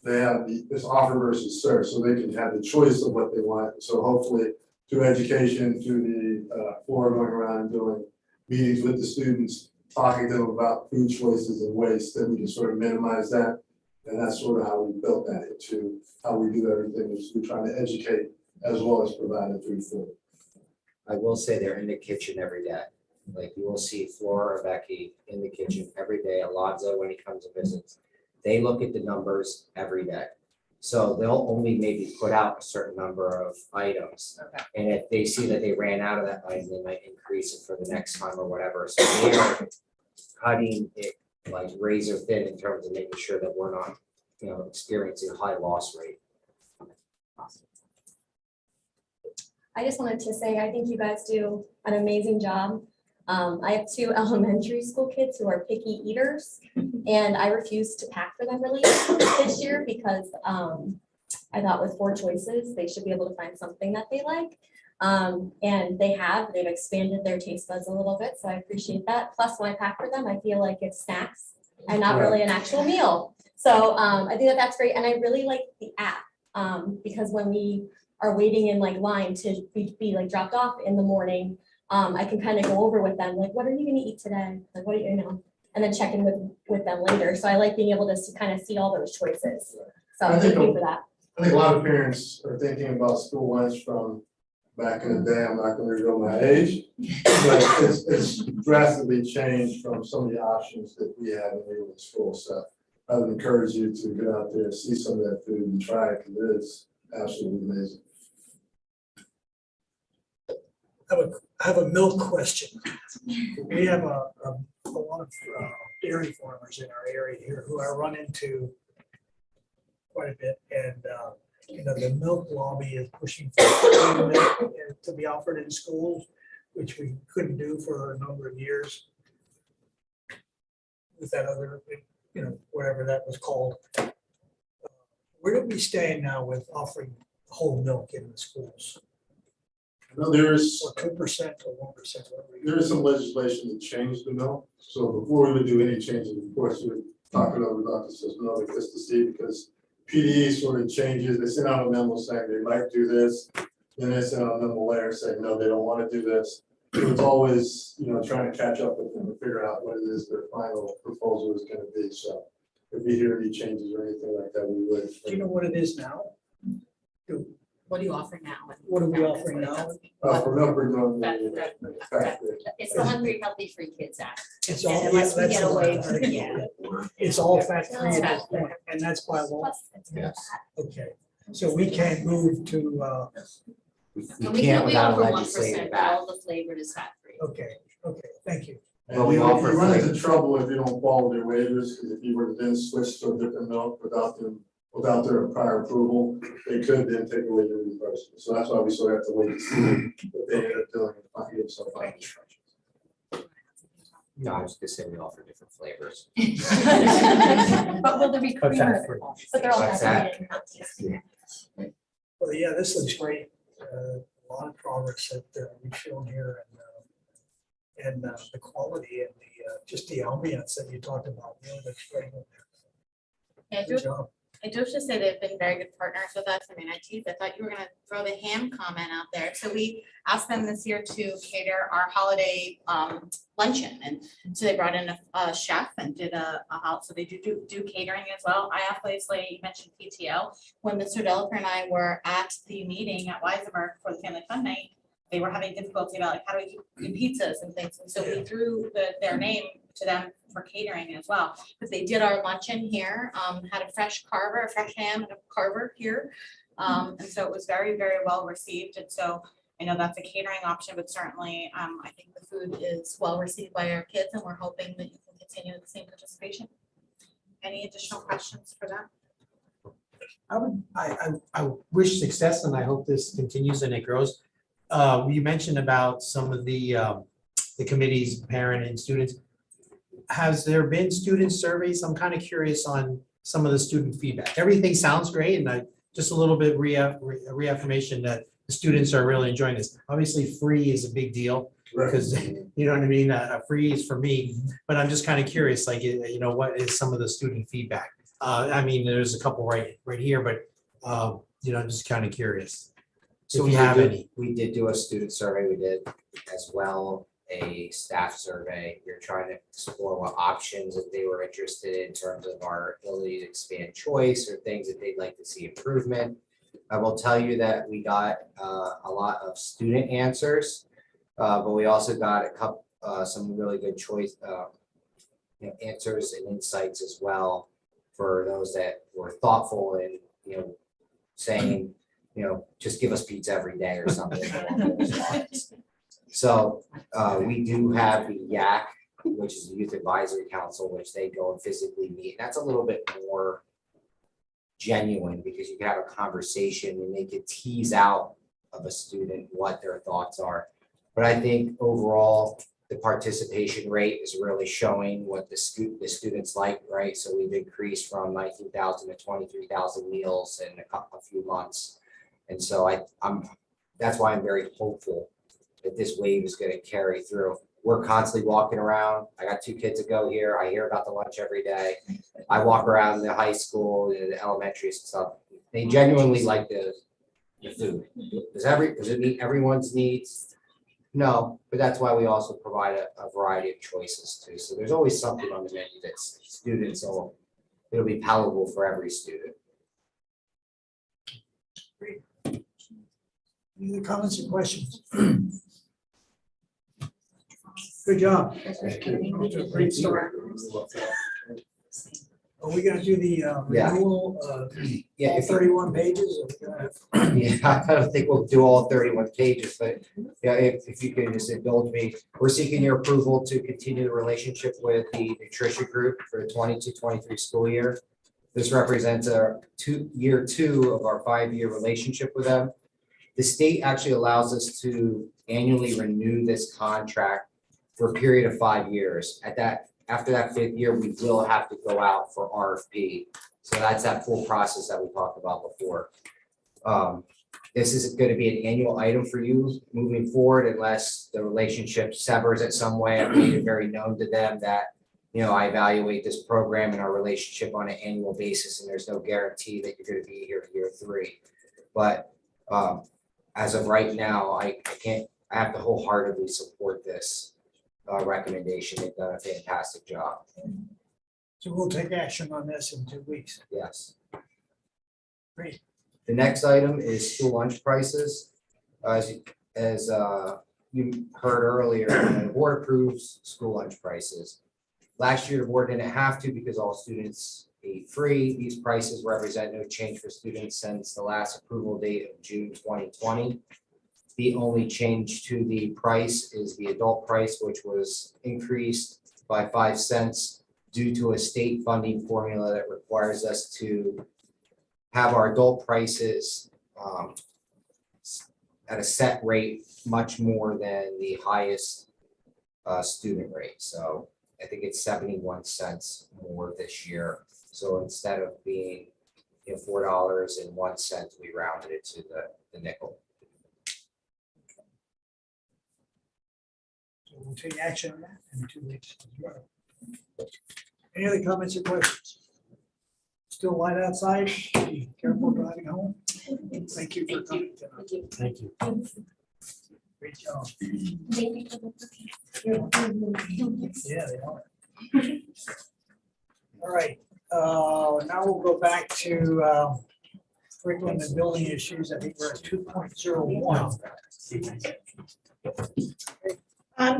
they have this offer versus serve, so they can have the choice of what they want. So hopefully, through education, through the floor going around and doing meetings with the students, talking to them about food choices and waste, then we can sort of minimize that. And that's sort of how we built that into how we do everything, is we try to educate as well as provide it through food. I will say they're in the kitchen every day. Like you will see Flora or Becky in the kitchen every day, Alonzo when he comes and visits. They look at the numbers every day. So they'll only maybe put out a certain number of items. Okay. And if they see that they ran out of that item, they might increase it for the next time or whatever. So they are cutting it like razor thin in terms of making sure that we're not, experiencing a high loss rate. I just wanted to say, I think you guys do an amazing job. I have 2 elementary school kids who are picky eaters, and I refused to pack for them really this year because I thought with 4 choices, they should be able to find something that they like. And they've expanded their taste buds a little bit, so I appreciate that. Plus, when I pack for them, I feel like it's snacks and not really an actual meal. So I think that's great, and I really like the app because when we are waiting in line to be dropped off in the morning, I can kind of go over with them, what are you gonna eat today? What do you and then check in with them later. So I like being able to kind of see all those choices. So thank you for that. I think a lot of parents are thinking about school lunch from back in the day, I'm not gonna reveal my age. But it's drastically changed from some of the options that we had when we were in school, so I would encourage you to get out there, see some of that food and try it, because it is absolutely amazing. I have a milk question. We have a lot of dairy farmers in our area here who I run into quite a bit, and the milk lobby is pushing for milk to be offered in schools, which we couldn't do for a number of years with that other, whatever that was called. Where do we stand now with offering whole milk in the schools? I know there's Or 2% or 1%? There is some legislation to change the mill, so before we would do any changes, of course, we would talk it over with Dr. Cismanova just to see, because PDE sort of changes, they send out a memo saying they might do this, then they send out a memo later saying, no, they don't want to do this. So it's always, trying to catch up with them to figure out what it is their final proposal is gonna be, so if we hear any changes or anything like that, we would. Do you know what it is now? What are you offering now? What are we offering now? For milk, we're doing It's the Hungry Healthy Free Kids Act. It's all, And yeah, unless we that's get the away one. from, yeah. It's all fat-free at this point, and that's by law. Yes. Okay, so we can't move to, We And we can't without offer 1%, legislative but act. all the flavored is fat free. okay, thank you. And But we you offer run free. into trouble if you don't follow their waivers, because if you were to then switch to a different milk without their prior approval, they could then take away your reimbursement. So that's why we sort of have to wait and see what they end up doing and give some final instructions. No, I was just saying we offer different flavors. But will there be But creamer? fat free. But they're all What's fat that? free and not tasty. Well, yeah, this looks great. A lot of progress that we've shown here, and the quality and just the ambience that you talked about really looks great. Yeah, Good job. I do have to say they've been very good partners with us. I mean, I thought you were gonna throw the ham comment out there. So we asked them this year to cater our holiday luncheon. And so they brought in a chef and did so they do catering as well. I obviously, you mentioned PTO. When Mr. Delaper and I were at the meeting at Weisenberg for the Family Fun Night, they were having difficulty about like, how do we do pizzas and things. And so we threw their name to them for catering as well. But they did our luncheon here, had a fresh ham and a carver here. And so it was very, very well received. And so I know that's a catering option, but certainly I think the food is well received by our kids, and we're hoping that you can continue the same participation. Any additional questions for them? I wish success, and I hope this continues and it grows. You mentioned about some of the committees, parent and students. Has there been student surveys? I'm kind of curious on some of the student feedback. Everything sounds great, and just a little bit reaffirmation that the students are really enjoying this. Obviously, free is a big deal, because you know what I mean. Free is for me, but I'm just kind of curious, like, what is some of the student feedback? I mean, there's a couple right here, but I'm just kind of curious. So If you have any. we did do a student survey, we did as well a staff survey. You're trying to explore what options that they were interested in terms of our ability to expand choice or things that they'd like to see improvement. I will tell you that we got a lot of student answers, but we also got some really good choice answers and insights as well for those that were thoughtful and saying, just give us pizza every day or something along those lines. So we do have the YAC, which is the Youth Advisory Council, which they go and physically meet. That's a little bit more genuine, because you can have a conversation and they could tease out of a student what their thoughts are. But I think overall, the participation rate is really showing what the students like, right? So we've increased from 19,000 to 23,000 meals in a few months. And so that's why I'm very hopeful that this wave is going to carry through. We're constantly walking around. I got 2 kids that go here. I hear about the lunch every day. I walk around the high school, the elementary and stuff. They genuinely like the food. Does it meet everyone's needs? No, but that's why we also provide a variety of choices too. So there's always something on the menu that students it'll be palatable for every student. Any other comments or questions? Good job. Great story. Are we gonna do the Yeah. renewal, Yeah, all if, 31 pages? Or we gonna have- yeah, I don't think we'll do all 31 pages, but yeah, if you could just indulge me, we're seeking your approval to continue the relationship with the nutrition group for the 22-23 school year. This represents year two of our 5-year relationship with them. The state actually allows us to annually renew this contract for a period of 5 years. After that 5th year, we will have to go out for RFP. So that's that full process that we talked about before. This is going to be an annual item for you moving forward unless the relationship severs in some way. I've made it very known to them that, I evaluate this program and our relationship on an annual basis, and there's no guarantee that you're going to be here for year 3. But as of right now, I have to wholeheartedly support this recommendation. They've done a fantastic job. So we'll take action on this in 2 weeks. Yes. Great. The next item is school lunch prices. As you heard earlier, the board approves school lunch prices. Last year, the board didn't have to because all students ate free. These prices represent no change for students since the last approval date of June 2020. The only change to the price is the adult price, which was increased by 5 cents due to a state funding formula that requires us to have our adult prices at a set rate much more than the highest student rate. So I think it's 71 cents more this year. So instead of being $4.01, we rounded it to the nickel. So we'll take action on that in 2 weeks as well. Any other comments or questions? Still light outside? Be careful driving home. Thank you for coming tonight. Thank you. Great job. Thank you for the cookies. Yeah, they are. All right, now we'll go back to curriculum and building issues. I think we're at 2.01.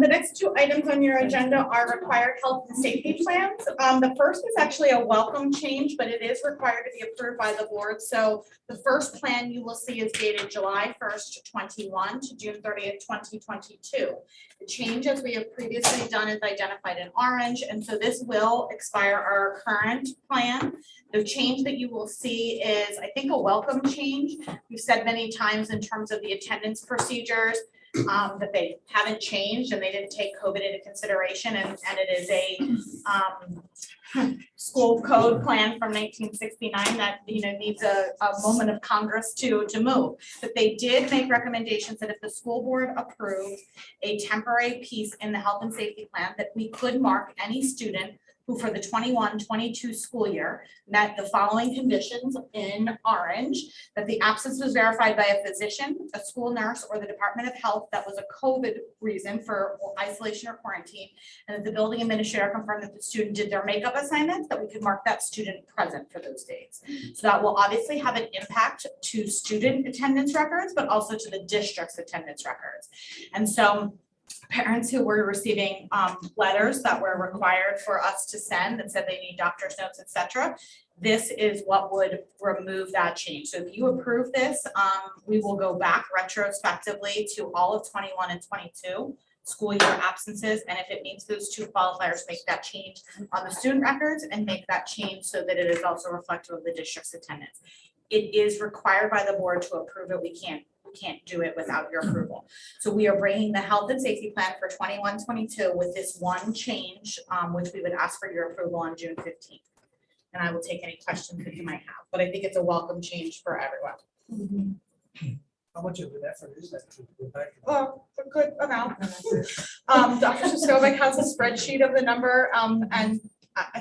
The next 2 items on your agenda are required health and safety plans. The first is actually a welcome change, but it is required to be approved by the board. So the first plan you will see is dated July 1st, 21 to June 30th, 2022. The change, as we have previously done, is identified in orange, and so this will expire our current plan. The change that you will see is, I think, a welcome change. We've said many times in terms of the attendance procedures, that they haven't changed and they didn't take COVID into consideration, and it is a school code plan from 1969 that needs a moment of Congress to move. But they did make recommendations that if the school board approved a temporary piece in the health and safety plan, that we could mark any student who for the 21-22 school year met the following conditions in orange: that the absence was verified by a physician, a school nurse, or the Department of Health that was a COVID reason for isolation or quarantine, and that the building administrator confirmed that the student did their makeup assignments, that we could mark that student present for those days. So that will obviously have an impact to student attendance records, but also to the district's attendance records. And so parents who were receiving letters that were required for us to send that said they need doctor's notes, etc., this is what would remove that change. So if you approve this, we will go back retrospectively to all of 21 and 22 school year absences, and if it meets those 2 qualifiers, make that change on the student records and make that change so that it is also reflective of the district's attendance. It is required by the board to approve it. We can't do it without your approval. So we are bringing the health and safety plan for 21-22 with this one change, which we would ask for your approval on June 15th. And I will take any questions that you might have, but I think it's a welcome change for everyone. How much of an effort is that to go back? Well, a good amount. Dr. Siskovic has a spreadsheet of the number, and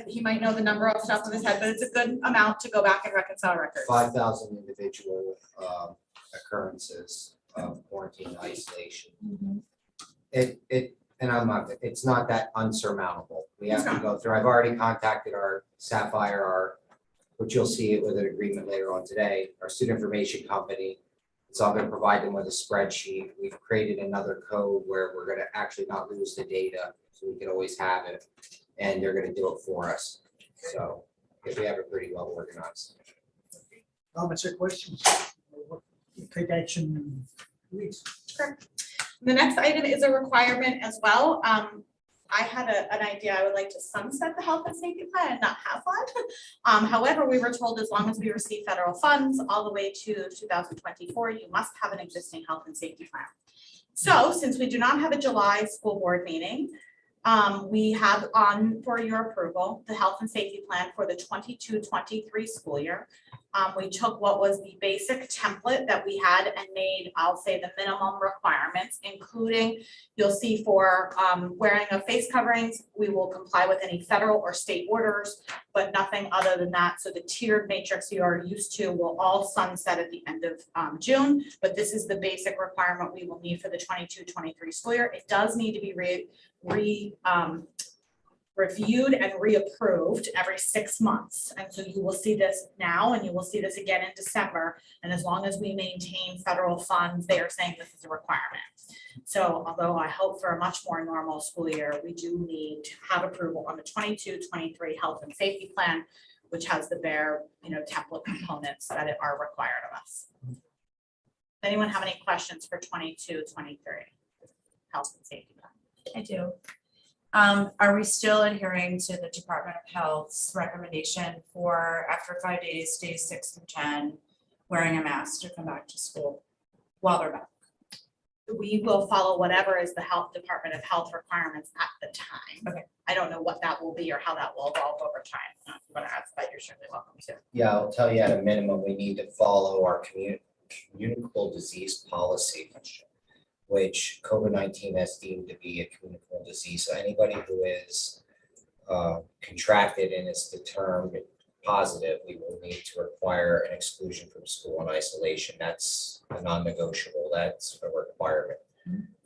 he might know the number off the top of his head, but it's a good amount to go back and reconcile records. 5,000 individual occurrences of quarantine isolation. It's not that unsurmountable. We have to go through. I've already contacted our Sapphire, which you'll see it with an agreement later on today, our student information company. So I'm gonna provide them with a spreadsheet. We've created another code where we're gonna actually not lose the data, so we can always have it. And they're gonna do it for us. So if we have it pretty well organized. Comments or questions? Take action, please. The next item is a requirement as well. I had an idea, I would like to sunset the health and safety plan and not have one. However, we were told as long as we receive federal funds all the way to 2024, you must have an existing health and safety plan. So since we do not have a July school board meeting, we have on for your approval, the health and safety plan for the 22-23 school year. We took what was the basic template that we had and made, I'll say, the minimum requirements, including, you'll see for wearing of face coverings, we will comply with any federal or state orders, but nothing other than that. So the tiered matrix you are used to will all sunset at the end of June, but this is the basic requirement we will need for the 22-23 school year. It does need to be reviewed and reapproved every 6 months. And so you will see this now and you will see this again in December. And as long as we maintain federal funds, they are saying this is a requirement. So although I hope for a much more normal school year, we do need to have approval on the 22-23 health and safety plan, which has the bare, template components that are required of us. Anyone have any questions for 22-23 health and safety plan? I do. Are we still adhering to the Department of Health's recommendation for after 5 days, days 6 through 10, wearing a mask to come back to school while they're back? We will follow whatever is the Department of Health requirements at the time. Okay. I don't know what that will be or how that will evolve over time. If you want to ask that, you're certainly welcome to. Yeah, I'll tell you at a minimum, we need to follow our communicable disease policy, which COVID-19 has deemed to be a communicable disease. So anybody who is contracted and is determined positive, we will need to require an exclusion from school and isolation. That's a non-negotiable, that's a requirement.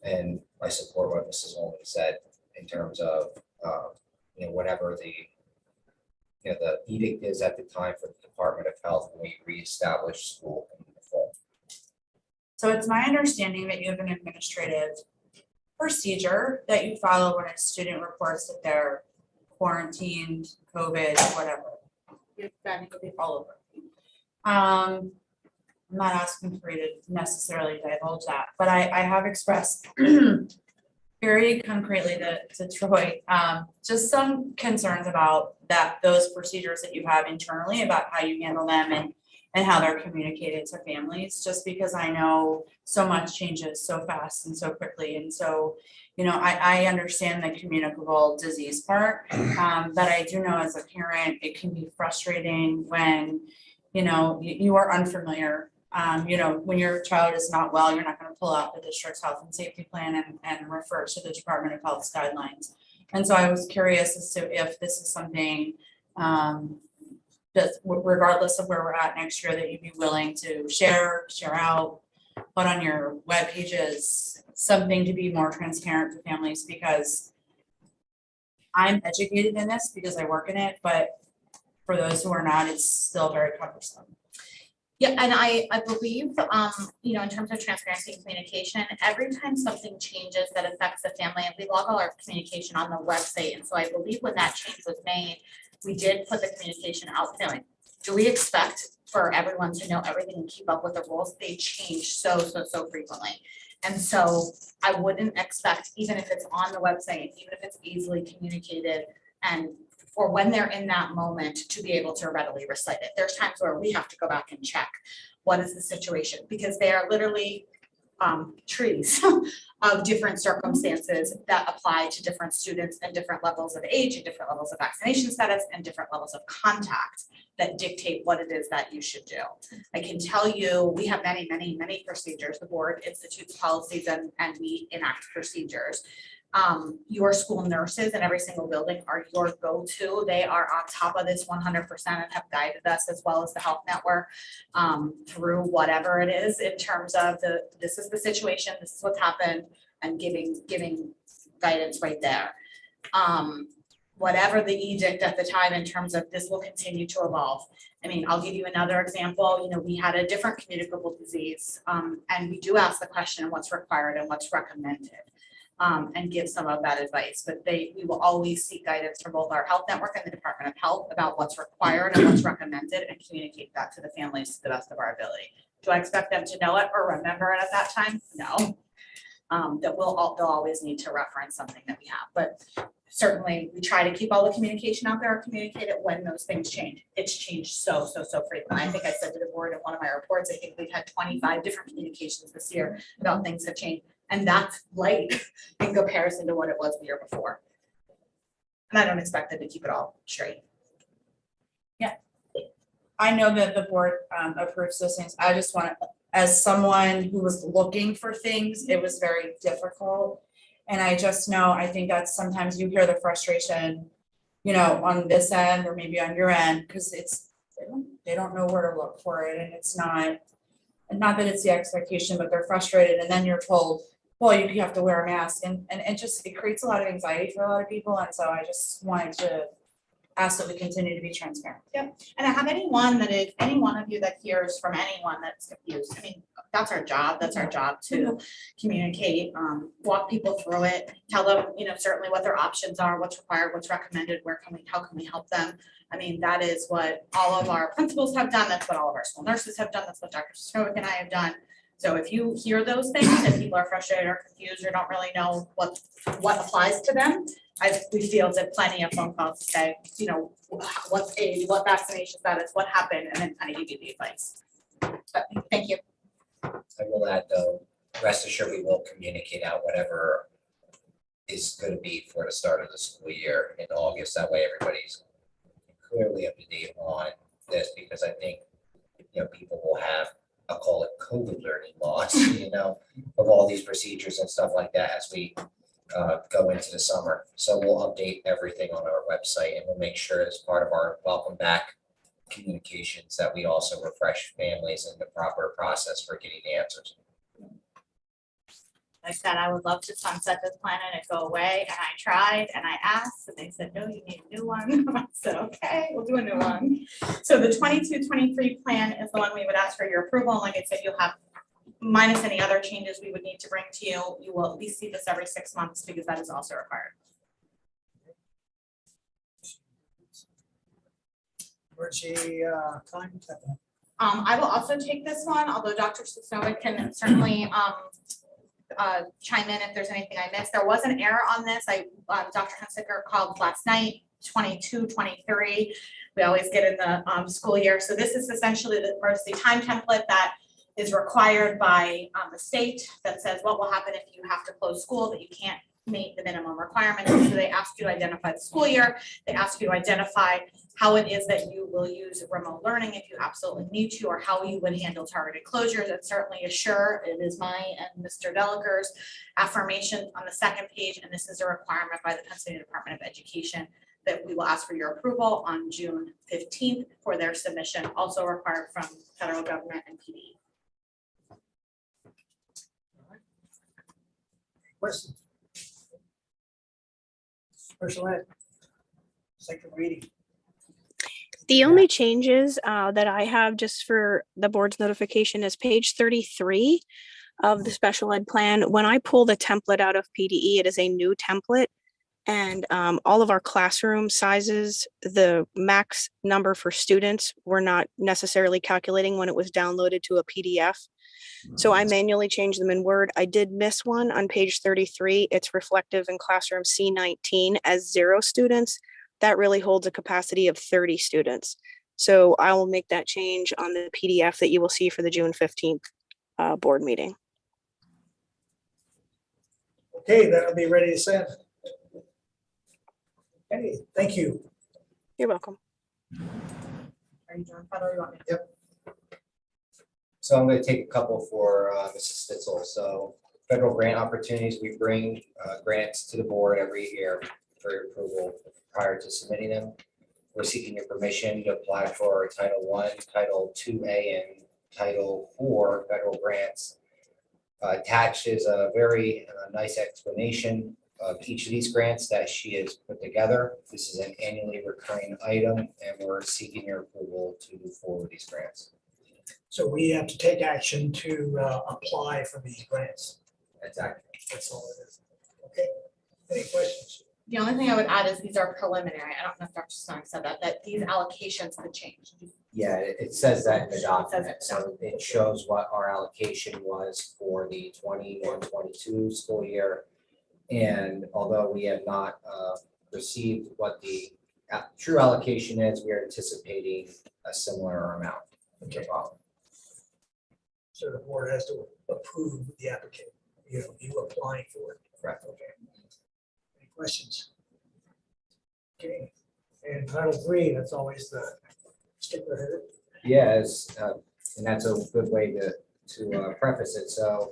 And I support what Mrs. Holman said in terms of, whatever the edict is at the time for the Department of Health when we reestablish school in the fall. So it's my understanding that you have an administrative procedure that you follow when a student reports that they're quarantined, COVID, whatever. You've been all over. I'm not asking for you to necessarily divulge that, but I have expressed very concretely to Troy, just some concerns about those procedures that you have internally about how you handle them and how they're communicated to families, just because I know so much changes so fast and so quickly. And so, I understand the communicable disease part, but I do know as a parent, it can be frustrating when, you are unfamiliar. When your child is not well, you're not going to pull out the district's health and safety plan and refer to the Department of Health's guidelines. And so I was curious as to if this is something that regardless of where we're at next year, that you'd be willing to share out, put on your web pages, something to be more transparent to families, because I'm educated in this because I work in it, but for those who are not, it's still very cumbersome. Yeah, and I believe, in terms of transparency and communication, every time something changes that affects the family, and we log all our communication on the website, and so I believe when that change was made, we did put the communication out there. Like, do we expect for everyone to know everything and keep up with the rules? They change so frequently. And so I wouldn't expect, even if it's on the website, even if it's easily communicated, and for when they're in that moment to be able to readily recite it. There's times where we have to go back and check what is the situation, because they are literally trees of different circumstances that apply to different students and different levels of age and different levels of vaccination status and different levels of contact that dictate what it is that you should do. I can tell you, we have many procedures. The board institutes policies and we enact procedures. Your school nurses in every single building are your go-to. They are on top of this 100% and have guided us, as well as the health network, through whatever it is in terms of this is the situation, this is what's happened, and giving guidance right there. whatever the edict at the time in terms of this will continue to evolve. I mean, I'll give you another example. You know, we had a different communicable disease, and we do ask the question, what's required and what's recommended, and give some of that advice. But we will always seek guidance from both our health network and the Department of Health about what's required and what's recommended, and communicate that to the families to the best of our ability. Do I expect them to know it or remember it at that time? No. They'll always need to reference something that we have, but certainly we try to keep all the communication out there, or communicate it when those things change. It's changed so frequently. I think I said to the board in one of my reports, I think we've had 25 different communications this year about things that changed. And that's light in comparison to what it was the year before. And I don't expect them to keep it all straight. I know that the board approves those things. I just want to, as someone who was looking for things, it was very difficult. And I just know, I think that sometimes you hear the frustration, you know, on this end or maybe on your end, because they don't know where to look for it, and it's not that it's the expectation, but they're frustrated, and then you're told, well, you have to wear a mask, and it creates a lot of anxiety for a lot of people, and so I just wanted to ask that we continue to be transparent. And I have any one of you that hears from anyone that's confused. I mean, that's our job. That's our job to communicate, walk people through it, tell them, you know, certainly what their options are, what's required, what's recommended, how can we help them? I mean, that is what all of our principals have done. That's what all of our school nurses have done. That's what Dr. Snowick and I have done. So if you hear those things and people are frustrated or confused or don't really know what applies to them, we fielded plenty of phone calls to say, you know, what's age, what vaccination status, what happened, and then kind of give you the advice. But thank you. I will add though, rest assured we will communicate out whatever is going to be for the start of the school year in August. That way everybody's clearly up to date on this, because I think, you know, people will have, I'll call it COVID learning loss, you know, of all these procedures and stuff like that as we go into the summer. So we'll update everything on our website, and we'll make sure as part of our welcome back communications that we also refresh families in the proper process for getting the answers. I said I would love to sunset this plan and it go away, and I tried and I asked, and they said, no, you need a new one. I said, okay, we'll do a new one. So the 22-23 plan is the one we would ask for your approval. And like I said, you'll have, minus any other changes we would need to bring to you, you will at least see this every 6 months, because that is also required. Where's the time? I will also take this one, although Dr. Sosnowick can certainly chime in if there's anything I missed. There was an error on this. Dr. Hunsicker called last night, 22-23. We always get in the school year. So this is essentially the time template that is required by the state that says what will happen if you have to close school, that you can't meet the minimum requirements. So they ask you to identify the school year. They ask you to identify how it is that you will use remote learning if you absolutely need to, or how you would handle targeted closures. And certainly assure, it is my and Mr. Delacour's affirmation on the second page, and this is a requirement by the Pennsylvania Department of Education that we will ask for your approval on June 15th for their submission, also required from federal government and PD. Questions? Special ed. Second reading. The only changes that I have just for the board's notification is page 33 of the special ed plan. When I pull the template out of PDE, it is a new template, and all of our classroom sizes, the max number for students were not necessarily calculating when it was downloaded to a PDF. So I manually changed them in Word. I did miss one on page 33. It's reflective in classroom C19 as 0 students. That really holds a capacity of 30 students. So I will make that change on the PDF that you will see for the June 15th board meeting. Okay, that'll be ready to send. Okay, thank you. You're welcome. Are you done, Heather? You want me to? Yep. So I'm going to take a couple for Mrs. Stitzel. So federal grant opportunities, we bring grants to the board every year for your approval prior to submitting them. We're seeking your permission to apply for Title I, Title IIA, and Title IV federal grants. Attached is a very nice explanation of each of these grants that she has put together. This is an annually recurring item, and we're seeking your approval to move forward with these grants. So we have to take action to apply for these grants. Exactly. That's all it is. Okay, any questions? The only thing I would add is these are preliminary. I don't know if Dr. Sonic said that these allocations could change. Yeah, it says that in the document, so it shows what our allocation was for the 21-22 school year. And although we have not received what the true allocation is, we are anticipating a similar amount. Okay. So the board has to approve the applicant, you applying for it. Correct. Okay. Any questions? Okay, and Title III, that's always the sticker header. Yeah, and that's a good way to preface it. So,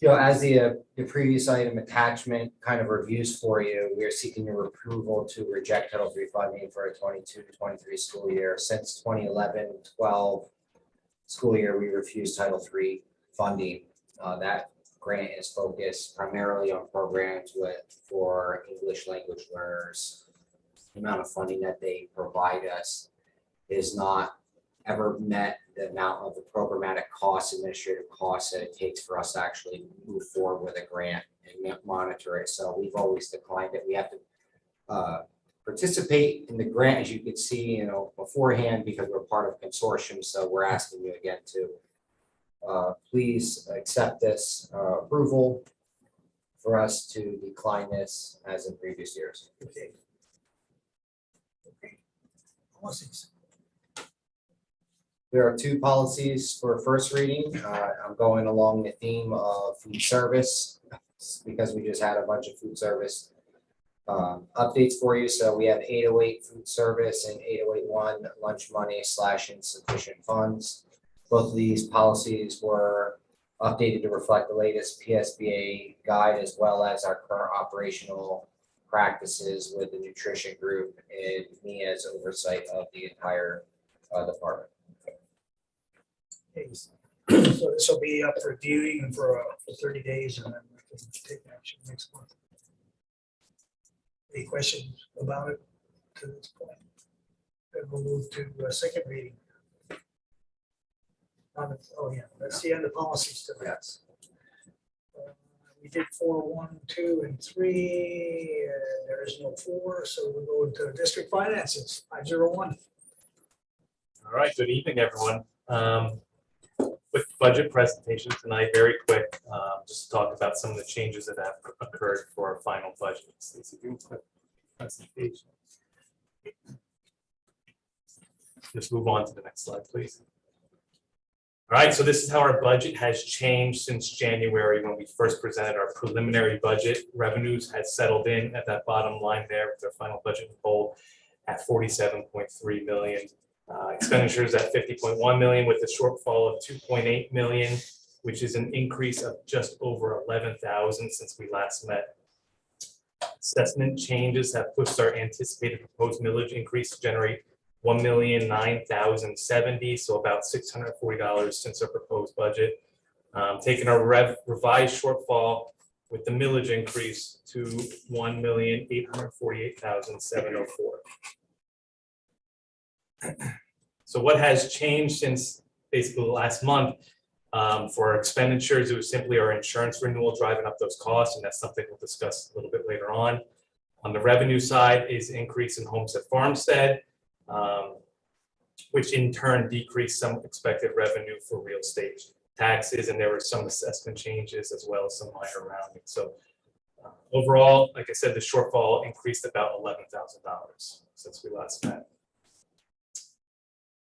as the previous item attachment kind of reviews for you, we are seeking your approval to reject Title III funding for a 22-23 school year. Since 2011-12 school year, we refused Title III funding. That grant is focused primarily on programs for English language learners. The amount of funding that they provide us is not ever met the amount of the programmatic costs, administrative costs that it takes for us to actually move forward with a grant and monitor it. So we've always declined it. We have to participate in the grant, as you could see, beforehand, because we're part of a consortium. So we're asking you again to please accept this approval for us to decline this as in previous years. Okay. Okay. Policies. There are two policies for first reading. I'm going along the theme of food service because we just had a bunch of food service updates for you. So we have 808 food service and 8081 lunch money / insufficient funds. Both of these policies were updated to reflect the latest PSBA guide as well as our current operational practices with the nutrition group and me as oversight of the entire department. Okay. So this will be up for viewing for 30 days and then we can take action next month. Any questions about it to this point? Then we'll move to second reading. Oh yeah, let's see on the policies to that. We did 4, 1, 2, and 3. There is no 4, so we'll go into district finances, 501. All right, good evening, everyone. Quick budget presentation tonight, very quick, just to talk about some of the changes that have occurred for our final budget. Stacey, do you want to click presentation? Just move on to the next slide, please. All right, so this is how our budget has changed since January when we first presented our preliminary budget. Revenues had settled in at that bottom line there with their final budget in bold at 47.3 million. Expenditures at 50.1 million with a shortfall of 2.8 million, which is an increase of just over 11,000 since we last met. Assessment changes have pushed our anticipated proposed millage increase to generate $1,009,070, so about $640 since our proposed budget. Taking our revised shortfall with the millage increase to $1,848,704. So what has changed since basically last month for our expenditures? It was simply our insurance renewal driving up those costs, and that's something we'll discuss a little bit later on. On the revenue side is increase in homestead farmstead, which in turn decreased some expected revenue for real estate taxes, and there were some assessment changes as well as some minor rounding. So overall, like I said, the shortfall increased about $11,000 since we last met.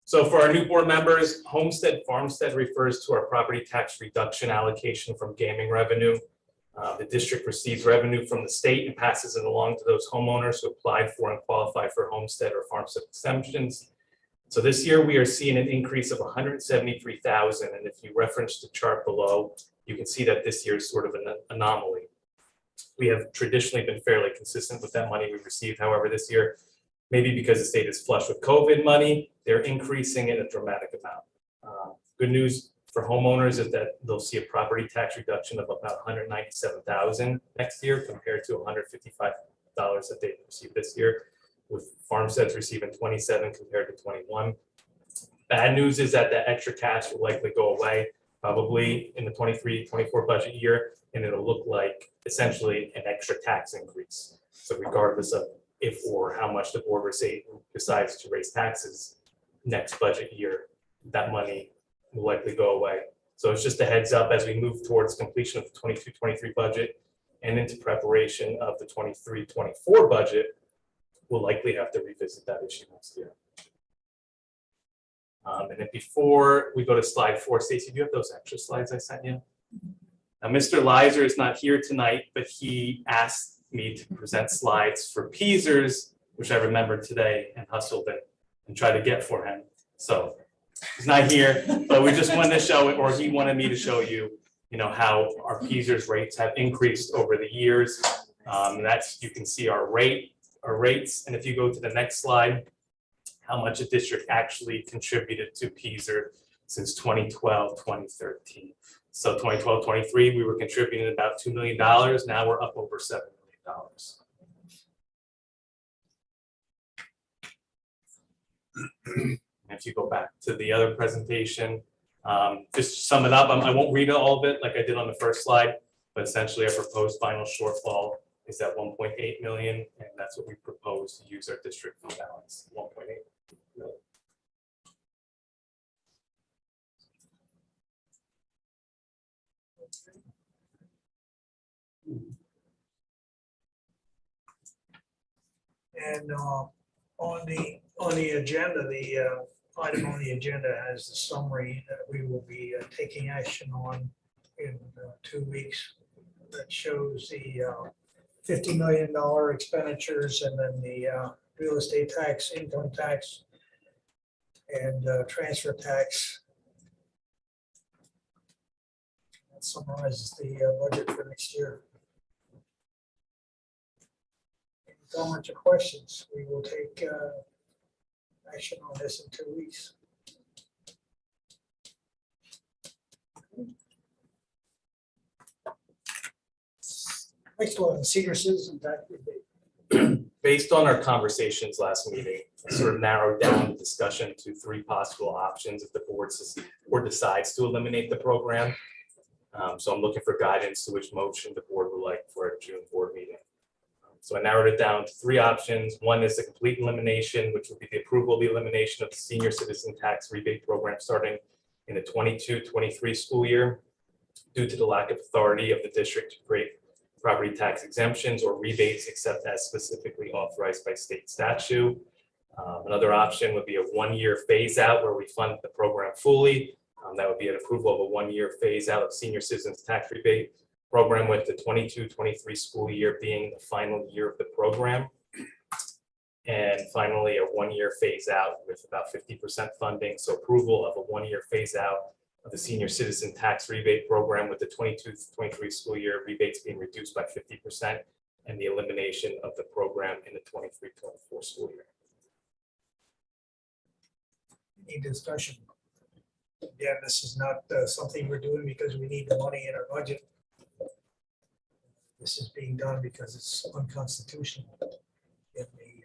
So for our new board members, homestead farmstead refers to our property tax reduction allocation from gaming revenue. The district receives revenue from the state and passes it along to those homeowners who applied for and qualify for homestead or farmstead exemptions. So this year we are seeing an increase of 173,000. And if you reference the chart below, you can see that this year is sort of an anomaly. We have traditionally been fairly consistent with that money we received. However, this year, maybe because the state is flush with COVID money, they're increasing it a dramatic amount. Good news for homeowners is that they'll see a property tax reduction of about $197,000 next year compared to $155 that they received this year, with farmsteads receiving 27 compared to 21. Bad news is that the extra cash will likely go away probably in the 23-24 budget year, and it'll look like essentially an extra tax increase. So regardless of if or how much the board decides to raise taxes next budget year, that money will likely go away. So it's just a heads up as we move towards completion of the 22-23 budget and into preparation of the 23-24 budget, we'll likely have to revisit that issue next year. And then before we go to slide 4, Stacy, do you have those extra slides I sent you? Now, Mr. Lizer is not here tonight, but he asked me to present slides for Peasers, which I remembered today and hustled and tried to get for him. So he's not here, but we just wanted to show it, or he wanted me to show you, how our Peasers rates have increased over the years. That's, you can see our rates. And if you go to the next slide, how much a district actually contributed to Peaser since 2012, 2013. So 2012, 23, we were contributing about $2 million. Now we're up over $7 million. If you go back to the other presentation, just to sum it up, I won't read all of it like I did on the first slide, but essentially our proposed final shortfall is at 1.8 million, and that's what we propose to use our district fund balance, 1.8 million. And on the agenda, the item on the agenda has the summary that we will be taking action on in 2 weeks. That shows the $50 million expenditures, and then the real estate tax, income tax, and transfer tax. That summarizes the budget for next year. Comments or questions, we will take action on this in 2 weeks. Next one, senior citizen tax rebate. Based on our conversations last meeting, I sort of narrowed down the discussion to 3 possible options if the board decides to eliminate the program. So I'm looking for guidance to which motion the board would like for a June board meeting. So I narrowed it down to 3 options. One is the complete elimination, which would be the approval of the elimination of the senior citizen tax rebate program starting in the 22-23 school year due to the lack of authority of the district to create property tax exemptions or rebates except as specifically authorized by state statute. Another option would be a 1-year phase out where we fund the program fully. That would be an approval of a 1-year phase out of senior citizens tax rebate program, with the 22-23 school year being the final year of the program. And finally, a 1-year phase out with about 50% funding. So approval of a 1-year phase out of the senior citizen tax rebate program, with the 22-23 school year rebates being reduced by 50% and the elimination of the program in the 23-24 school year. Any discussion? Again, this is not something we're doing because we need the money in our budget. This is being done because it's unconstitutional in the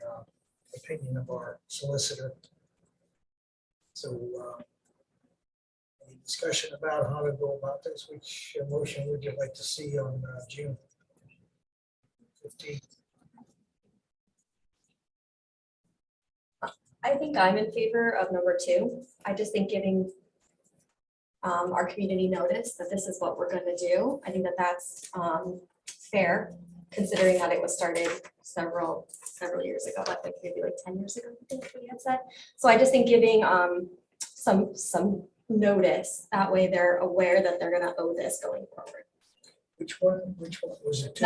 opinion of our solicitor. So any discussion about how to go about this? Which motion would you like to see on June 15th? I think I'm in favor of number 2. I just think giving our community notice that this is what we're going to do. I think that that's fair, considering that it was started several years ago, like maybe like 10 years ago, I think we had said. So I just think giving some notice, that way they're aware that they're going to owe this going forward. Which one was it?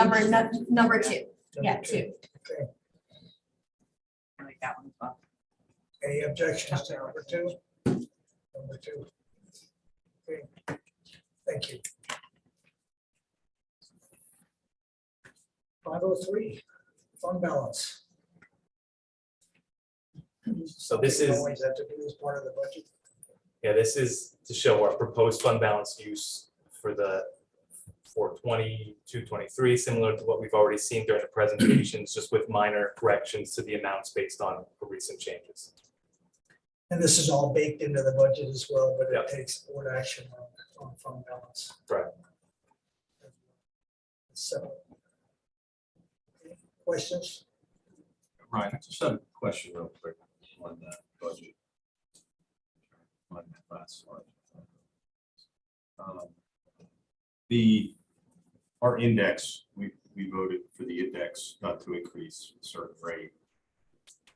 Number 2. Yeah, 2. Okay. I like that one as well. Any objections to number 2? Number 2. Okay. Thank you. 503, fund balance. So this is, Always have to do as part of the budget. Yeah, this is to show our proposed fund balance use for 22-23, similar to what we've already seen during the presentations, just with minor corrections to the amounts based on recent changes. And this is all baked into the budget as well, but Yep. it takes board action on fund balance. Right. So. Questions? Ryan, I just had a question real quick on that budget. On that last slide. Our index, we voted for the index not to increase a certain rate.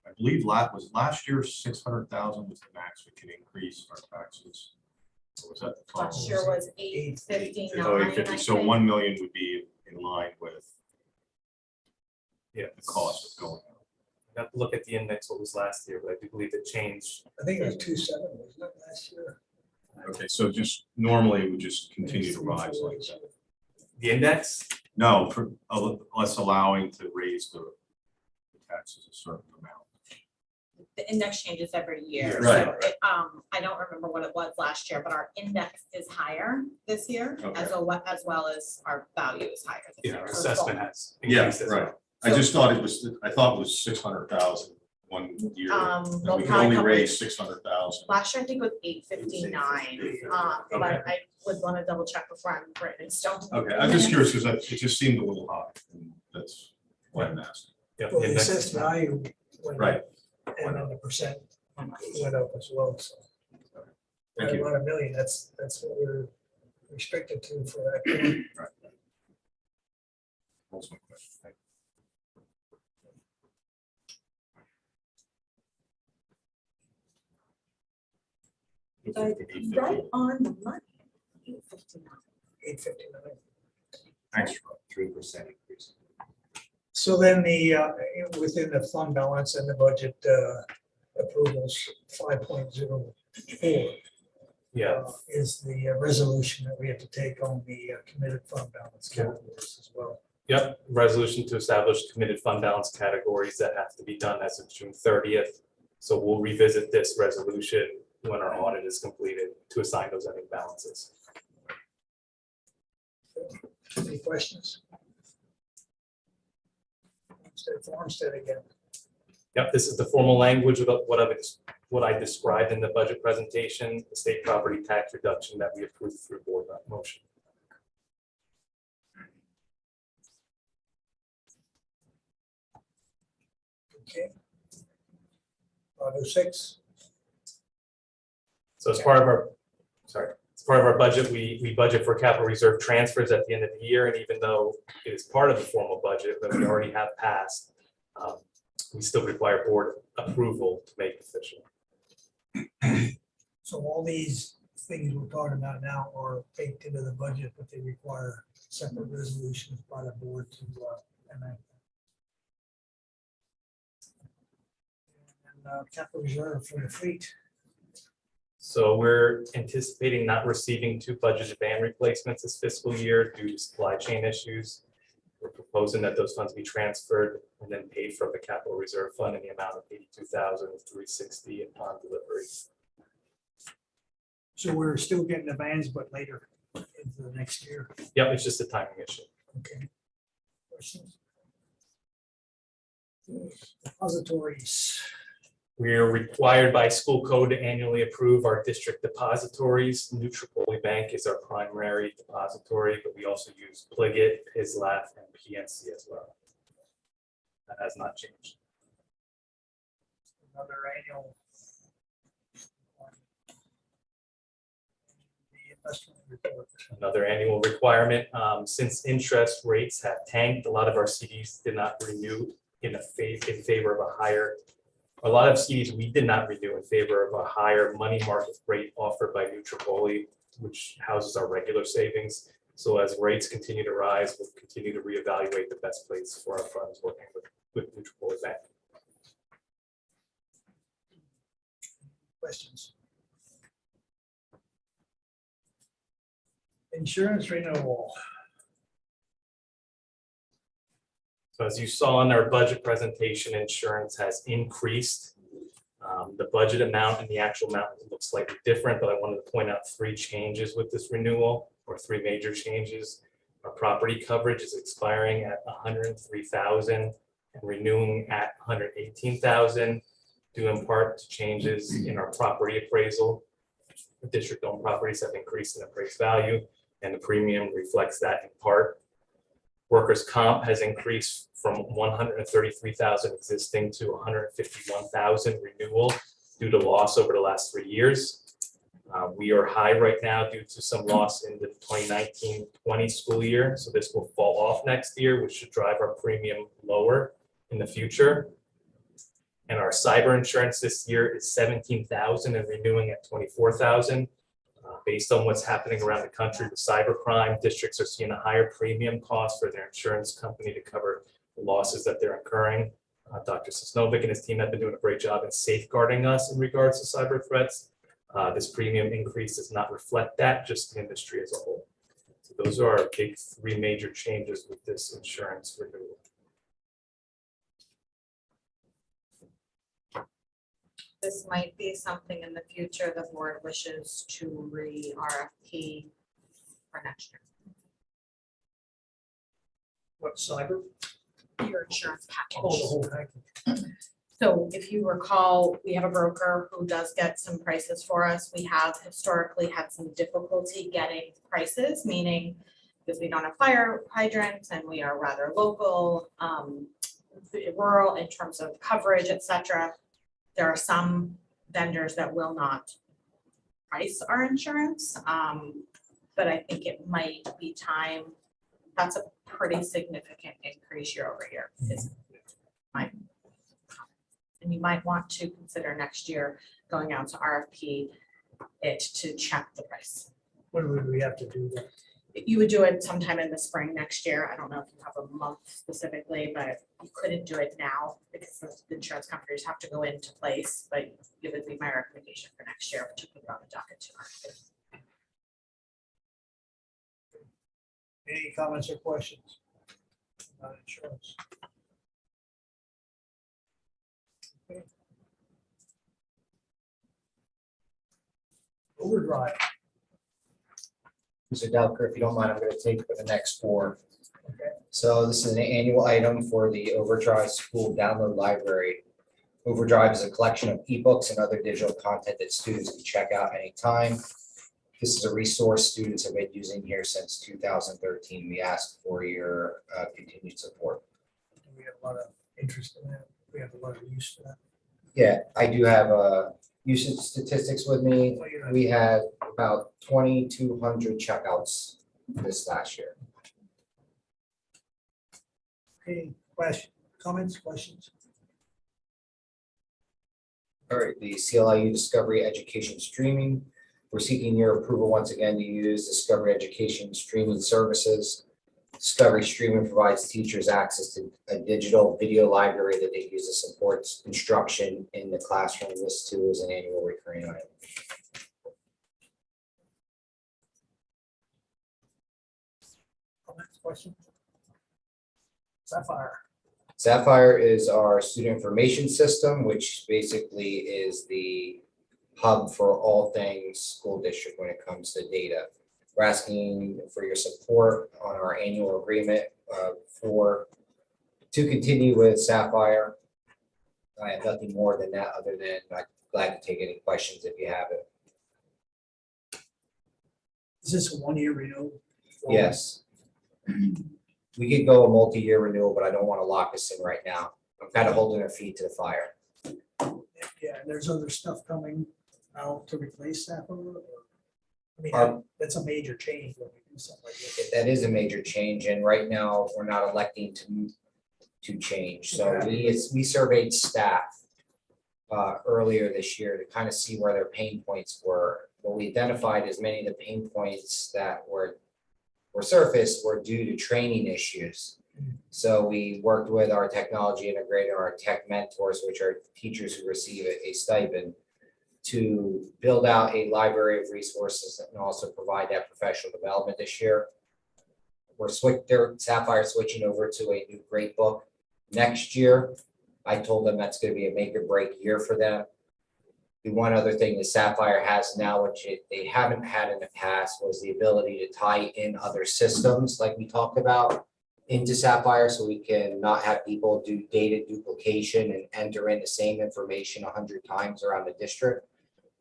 I believe last year, 600,000 was the max we could increase our taxes. Or was that the total? Last year was 859, Oh, I 850, so think. 1 million would be in line with Yeah. the cost of going up. I have to look at the index what was last year, but I do believe it changed. I think it was 2.7, wasn't it, last year? Okay, so just normally it would just continue to rise like that. The index, No, for us allowing to raise the taxes a certain amount. The index changes every year. Right, So it, I don't remember what it was last year, but our index is higher this year Okay. as well as our value is higher this yeah, year. our So it's assessment both. has Yeah, increased as right. well. I just thought it was, I thought it was 600,000 one year. And well, we could probably only couple- raise 600,000. Last year, I think it was 859, but I would want to double check before I'm written in stone. Okay, I'm just curious because it just seemed a little high. And that's why I'm asking. Yeah, Well, the the index assessed is not- value went Right. up, and then the percent went up as well, so. Thank you. About $1 million, that's what we're restricted to for that. Right. That was my question. Thank you. Right on the money. 859. 859. Thanks, Rob. 3% increase. So then within the fund balance and the budget approvals, 5.04 Yeah, is the resolution that we have to take on the committed fund balance categories as well. yep, resolution to establish committed fund balance categories that have to be done as of June 30th. So we'll revisit this resolution when our audit is completed to assign those ending balances. Any questions? Farmstead again. Yep, this is the formal language of what I described in the budget presentation, the state property tax reduction that we approved through board motion. Okay. 506. So as part of our, as part of our budget, we budget for capital reserve transfers at the end of the year, and even though it is part of the formal budget that we already have passed, we still require board approval to make official. So all these things we're talking about now are baked into the budget, but they require separate resolutions by the board to enact. And capital reserve for the fleet. So we're anticipating not receiving 2 budgeted van replacements this fiscal year due to supply chain issues. We're proposing that those funds be transferred and then paid from the capital reserve fund in the amount of $82,360 upon delivery. So we're still getting the vans, but later into the next year. Yep, it's just a timing issue. Okay. Questions? Depositories. We are required by school code to annually approve our district depositories. New Tripoli Bank is our primary depository, but we also use Pliget, Pislaf, and PNC as well. That has not changed. Another annual. The investment report. Another annual requirement, since interest rates have tanked, a lot of our CDs did not renew in favor of a higher. A lot of CDs we did not renew in favor of a higher money market rate offered by New Tripoli, which houses our regular savings. So as rates continue to rise, we'll continue to reevaluate the best place for our funds working with New Tripoli Bank. Questions? Insurance renewal. So as you saw in our budget presentation, insurance has increased. The budget amount and the actual amount looks slightly different, but I wanted to point out 3 changes with this renewal, or 3 major changes. Our property coverage is expiring at 103,000 and renewing at 118,000, due in part to changes in our property appraisal. The district-owned properties have increased in appraised value, and the premium reflects that in part. Workers' comp has increased from 133,000 existing to 151,000 renewal due to loss over the last 3 years. We are high right now due to some loss in the 2019-20 school year, so this will fall off next year, which should drive our premium lower in the future. And our cyber insurance this year is 17,000 and renewing at 24,000. Based on what's happening around the country with cybercrime, districts are seeing a higher premium cost for their insurance company to cover the losses that they're incurring. Dr. Sosnovic and his team have been doing a great job in safeguarding us in regards to cyber threats. This premium increase does not reflect that, just the industry as a whole. So those are our big 3 major changes with this insurance renewal. This might be something in the future the board wishes to re-RFP for next year. What, cyber? Your insurance package. Oh, the whole package. So if you recall, we have a broker who does get some prices for us. We have historically had some difficulty getting prices, meaning because we don't have fire hydrants and we are rather local, rural in terms of coverage, et cetera. There are some vendors that will not price our insurance, but I think it might be time. That's a pretty significant increase year over year. And you might want to consider next year going out to RFP it to check the price. When would we have to do that? You would do it sometime in the spring next year. I don't know if you have a month specifically, but you couldn't do it now because the insurance companies have to go into place, but it would be my recommendation for next year to put it on the docket to RFP. Any comments or questions about insurance? Okay. Overdrive. Mr. Delker, if you don't mind, I'm going to take for the next 4. Okay. So this is an annual item for the Overdrive School Download Library. Overdrive is a collection of ebooks and other digital content that students can check out anytime. This is a resource students have been using here since 2013. We ask for your continued support. We have a lot of interest in that. We have a lot of use for that. Yeah, I do have usage statistics with me. Well, you know, We had about 2,200 checkouts this last year. Okay, comments, questions? All right, the CLIU Discovery Education Streaming. We're seeking your approval once again to use Discovery Education Streaming Services. Discovery Streaming provides teachers access to a digital video library that they use to support instruction in the classroom. This too is an annual recurring item. Comments, questions? Sapphire. Sapphire is our student information system, which basically is the hub for all things school district when it comes to data. We're asking for your support on our annual agreement to continue with Sapphire. I have nothing more than that, other than I'm glad to take any questions if you have it. Is this a 1-year renewal? Yes. We could go a multi-year renewal, but I don't want to lock us in right now. I'm kind of holding our feet to the fire. Yeah, and there's other stuff coming out to replace Sapphire? I mean, Our- that's a major change when we do something like that. That is a major change, and right now, we're not electing to change. So we surveyed staff earlier this year to kind of see where their pain points were. What we identified is many of the pain points that were surfaced were due to training issues. So we worked with our technology integrator, our tech mentors, which are teachers who receive a stipend, to build out a library of resources and also provide that professional development this year. Sapphire switching over to a new grade book next year. I told them that's going to be a make or break year for them. The one other thing that Sapphire has now, which they haven't had in the past, was the ability to tie in other systems like we talked about into Sapphire, so we can not have people do data duplication and enter in the same information 100 times around the district.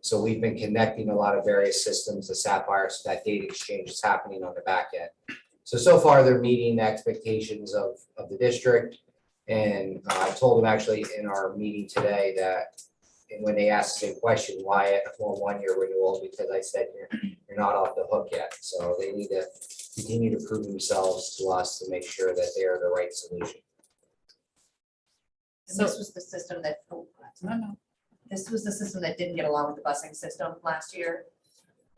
So we've been connecting a lot of various systems to Sapphire, so that data exchange is happening on the back end. So far, they're meeting the expectations of the district. And I told them actually in our meeting today that, and when they asked the same question, why for a 1-year renewal, because I said, you're not off the hook yet. So they need to continue to prove themselves to us to make sure that they are the right solution. And this was the system that, this was the system that didn't get along with the busing system last year,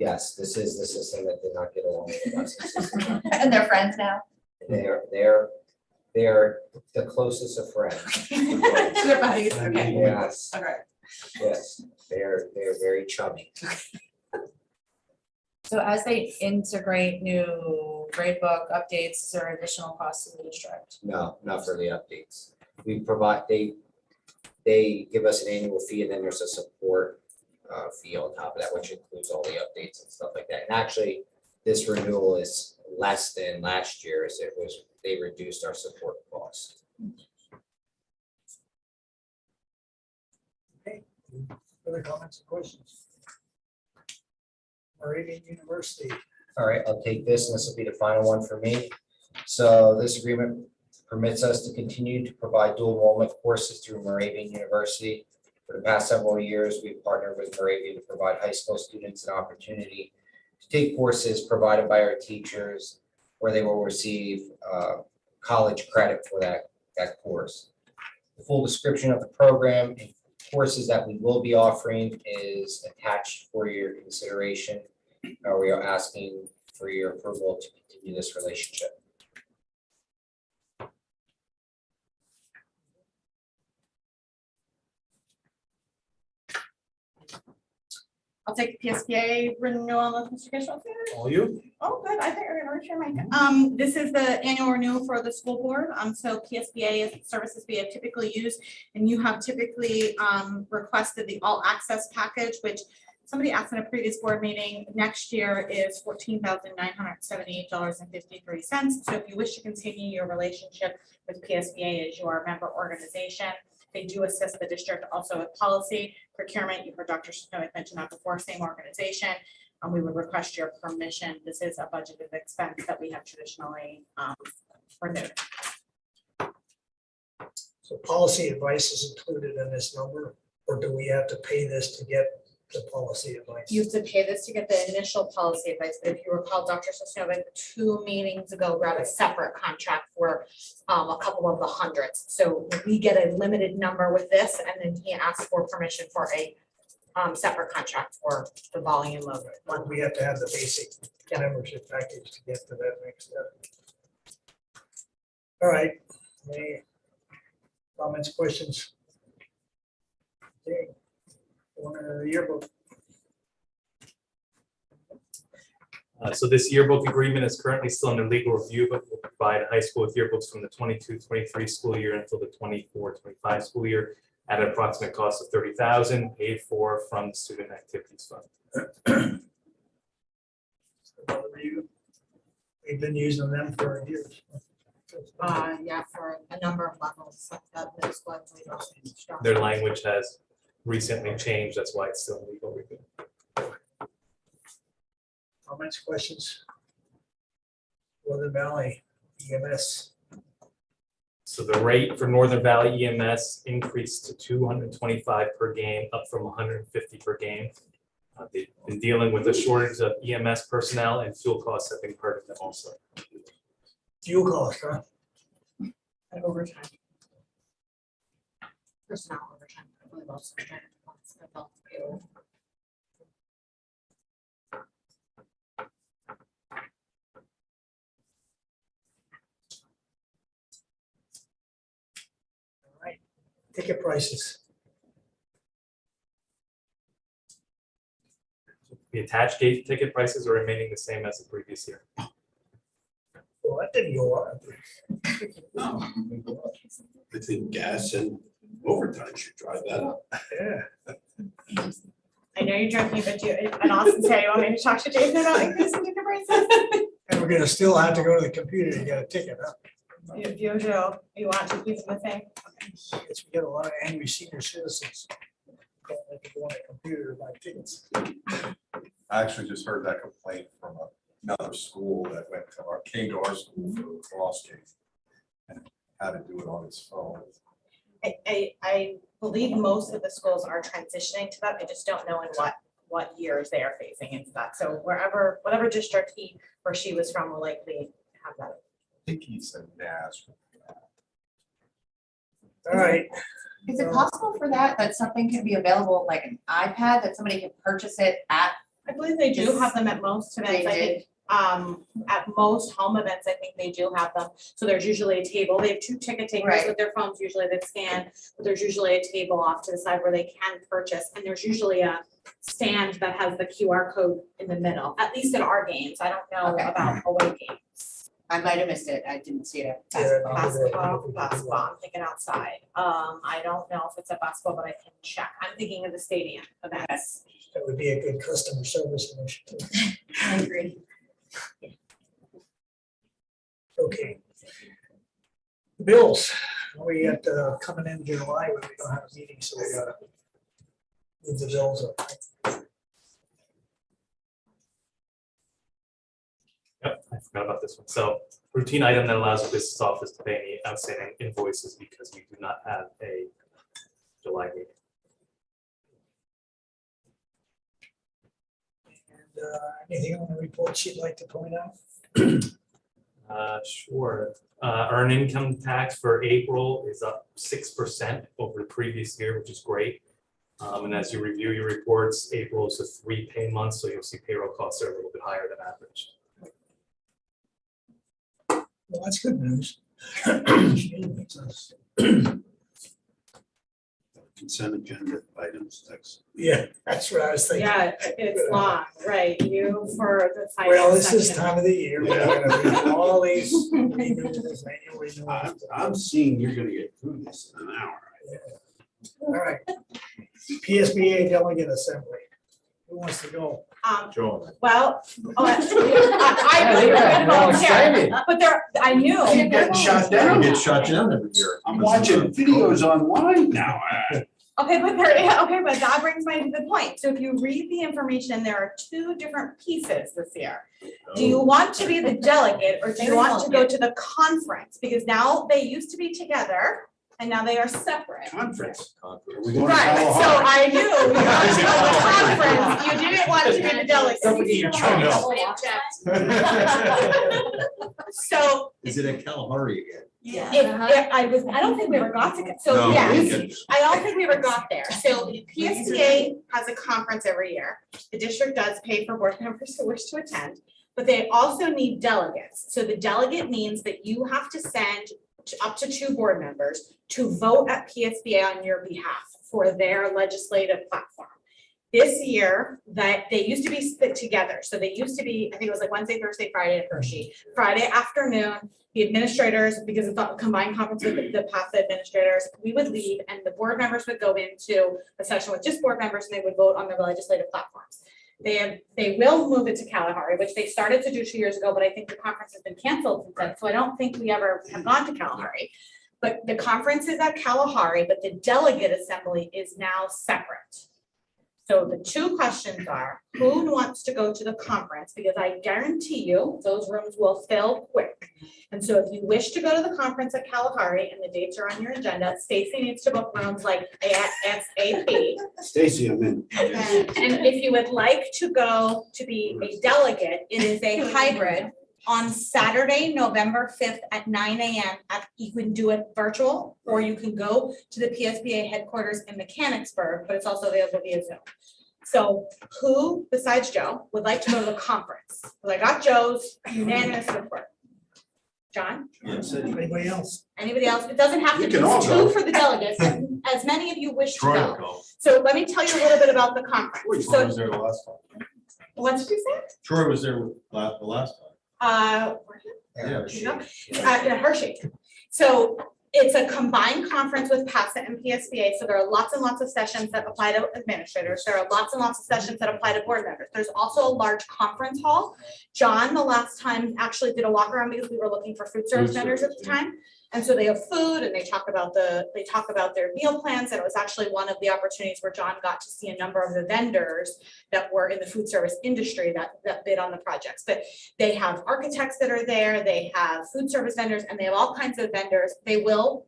Yes, this is the system that did not get along with the bus system. and they're friends now. They're the closest of friends. They're buddies, okay. Yes, Okay. yes, they're very chummy. So as they integrate new grade book updates, is there additional costs to the district? No, not for the updates. We provide, they give us an annual fee, and then there's a support fee on top of that, which includes all the updates and stuff like that. And actually, this renewal is less than last year's. They reduced our support costs. Okay, other comments or questions? Moravian University. All right, I'll take this, and this will be the final one for me. So this agreement permits us to continue to provide dual enrollment courses through Moravian University. For the past several years, we've partnered with Moravian to provide high school students an opportunity to take courses provided by our teachers, where they will receive college credit for that course. The full description of the program and courses that we will be offering is attached for your consideration. We are asking for your approval to continue this relationship. I'll take the PSBA renewal with Mr. Bishop. All you? Oh, good. I think you're gonna reach your mic. This is the annual renewal for the school board. So PSBA is the services we have typically used. And you have typically requested the all access package, which somebody asked in a previous board meeting, next year is $14,978.53. So if you wish to continue your relationship with PSBA as you are a member organization, they do assist the district also with policy, procurement. You heard Dr. Snowick mention that before, same organization. We would request your permission. This is a budgeted expense that we have traditionally renewed. So policy advice is included in this number, or do we have to pay this to get the policy advice? You have to pay this to get the initial policy advice, but if you recall, Dr. Sosnovic 2 meetings ago got a separate contract for a couple of the hundreds. So we get a limited number with this, and then he asked for permission for a separate contract for the volume of it. We have to have the basic membership package to get to that next step. All right, any comments, questions? Okay. One in the yearbook. So this yearbook agreement is currently still under legal review, but will provide high school with yearbooks from the 22-23 school year until the 24-25 school year at an approximate cost of $30,000, paid for from the Student Activities Fund. We've been using them for years. Yeah, for a number of levels. Middle school, I believe, also is strong. Their language has recently changed, that's why it's still in legal review. Comments, questions? Northern Valley EMS. So the rate for Northern Valley EMS increased to $225 per game, up from $150 per game. They've been dealing with a shortage of EMS personnel, and fuel costs have been part of them also. Fuel cost, huh? And overtime. Personnel overtime. I believe also. All right, ticket prices. The attached gate ticket prices are remaining the same as the previous year. Well, that didn't go up. I think gas and Overtime should drive that up. Yeah. I know you're joking, but you, and Austin said, you want me to talk to Jason about increasing ticket prices? And we're gonna still have to go to the computer to get a ticket, huh? You want to keep the thing? Guess we get a lot of angry senior citizens. Don't like to go on a computer to buy tickets. I actually just heard that complaint from another school that came to our school for a cross game and had to do it on its phone. I believe most of the schools are transitioning to that. I just don't know in what years they are phasing into that. So whatever district he or she was from will likely have that. I think he said NAS. All right, Is it possible for that something can be available like an iPad, that somebody can purchase it at? I believe they do have them at most events. I think, at most home events, I think they do have them. So there's usually a table. They have two ticket takers Right. with their phones usually that scan, but there's usually a table off to the side where they can purchase. And there's usually a stand that has the QR code in the middle, at least at our games. I don't know Okay. about away games. I might have missed it. I didn't see it. Basketball, I'm thinking outside. I don't know if it's a basketball, but I can check. I'm thinking of the stadium events. that would be a good customer service initiative. I agree. Okay. Bills, we got coming in July, when we don't have a meeting, so we gotta move the bills up. Yep, I forgot about this one. So routine item that allows the business office to pay any outstanding invoices because we do not have a July meeting. And anything on the reports you'd like to point out? Sure. Earned income tax for April is up 6% over the previous year, which is great. And as you review your reports, April is a 3 pay month, so you'll see payroll costs are a little bit higher than average. Well, that's good news. Consent agenda items next. Yeah, that's what I was thinking. Yeah, it's long, right? You for the. Well, this is section. time of the year. We're gonna read all these renewals, annual renewals. I'm seeing you're gonna get through this in an hour. All right. PSBA delegate assembly. Who wants to go? Joe. Well, I knew you were gonna volunteer, but there, I knew. Keep getting shot down. You get shot down every year. I'm watching videos online now. Okay, but that brings me to the point. So if you read the information, there are two different pieces this year. Do you want to be the delegate or do you want to go to the conference? Because now they used to be together and now they are separate. Conference. Are we going to Right, so Kalahari? I knew we wanted to go to the conference, you didn't want to be the delegate. Don't forget your channel. So Is it at Kalahari again? I don't think we ever got to, so No, yes. we didn't. I don't think we ever got there. So PSTA has a conference every year. The district does pay for board members who wish to attend, but they also need delegates. So the delegate means that you have to send up to 2 board members to vote at PSBA on your behalf for their legislative platform. This year, that they used to be split together. So they used to be, I think it was like Wednesday, Thursday, Friday at Hershey. Friday afternoon, the administrators, because it's a combined conference with the past administrators, we would leave and the board members would go into a session with just board members and they would vote on their legislative platforms. They will move it to Kalahari, which they started to do 2 years ago, but I think the conference has been canceled since then. So I don't think we ever have gone to Kalahari. But the conference is at Kalahari, but the delegate assembly is now separate. So the 2 questions are, who wants to go to the conference? Because I guarantee you, those rooms will fill quick. And so if you wish to go to the conference at Kalahari and the dates are on your agenda, Stacy needs to book rooms like ASAP. Stacy, I'm in. And if you would like to go to be a delegate, it is a hybrid on Saturday, November 5th at 9 a.m. You can do it virtual, or you can go to the PSBA headquarters in Mechanicsburg, but it's also available via Zoom. So who besides Joe would like to go to the conference? Because I got Joe's unanimous support. John? Yes. Anybody else? Anybody else? It doesn't have to You be can all 2 go. for the delegates, as many of you wish to Troy go. will go. So let me tell you a little bit about the Troy conference. was So there the last time. what did you say? Troy was there the last time. Uh, Yeah. you know, Hershey. So It's a combined conference with PASA and PSBA, so there are lots and lots of sessions that apply to administrators. There are lots and lots of sessions that apply to board members. There's also a large conference hall. John, the last time, actually did a walk around because we were looking for food service vendors at the time. And so they have food and they talk about their meal plans. And it was actually one of the opportunities where John got to see a number of the vendors that were in the food service industry that bid on the projects. But they have architects that are there, they have food service vendors, and they have all kinds of vendors. They will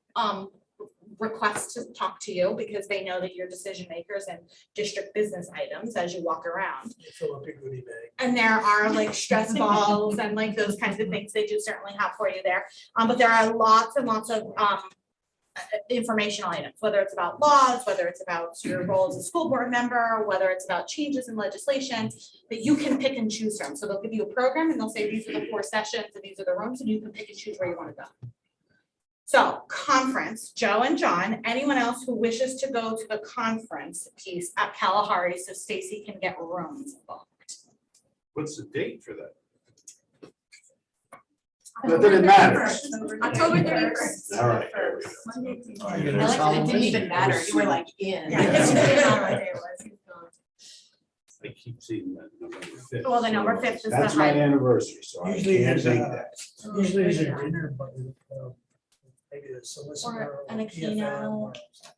request to talk to you because they know that you're decision makers and district business items as you walk around. They fill up a goodie bag. And there are like stress balls and like those kinds of things they do certainly have for you there. But there are lots and lots of informational items, whether it's about laws, whether it's about your role as a school board member, whether it's about changes in legislation that you can pick and choose from. So they'll give you a program and they'll say, these are the 4 sessions and these are the rooms, and you can pick and choose where you want to go. So conference, Joe and John, anyone else who wishes to go to the conference piece at Kalahari so Stacy can get rooms booked. What's the date for that? That didn't matter. October 31st. All right. I like that it didn't even matter, you were like in. I keep seeing that November 5th. Well, the number 5th is the That's my high. anniversary, so I Usually can't there's make a- that. Usually there's a dinner, but maybe the solicitor. Or an or PFM Aquino. or-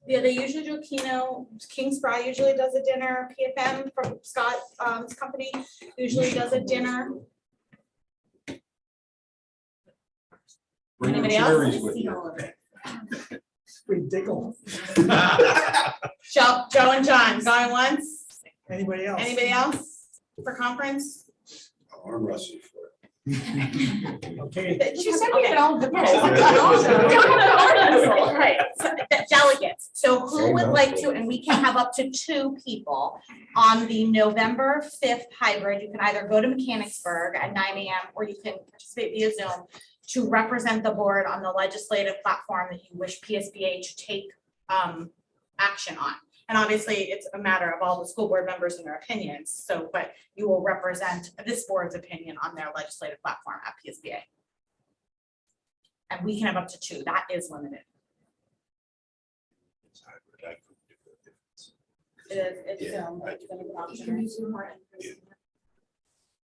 Yeah, they usually do a keynote. King Spry usually does a dinner. PFM from Scott's company usually does a dinner. Bring your Anybody else? cherries with you. Ridiculous. Joe and John going once. Anybody else? Anybody else for conference? Arm wrestling for it. Okay, She said we could all. Yeah. Right, so the delegates, so who would like to, and we can have up to 2 people on the November 5th hybrid. You can either go to Mechanicsburg at 9 AM or you can participate via Zoom to represent the board on the legislative platform that you wish PSBA to take action on. And obviously, it's a matter of all the school board members and their opinions. So, but you will represent this board's opinion on their legislative platform at PSBA. And we can have up to 2. That is limited. It's Yeah, it's gonna be an option. Can you Zoom or in person?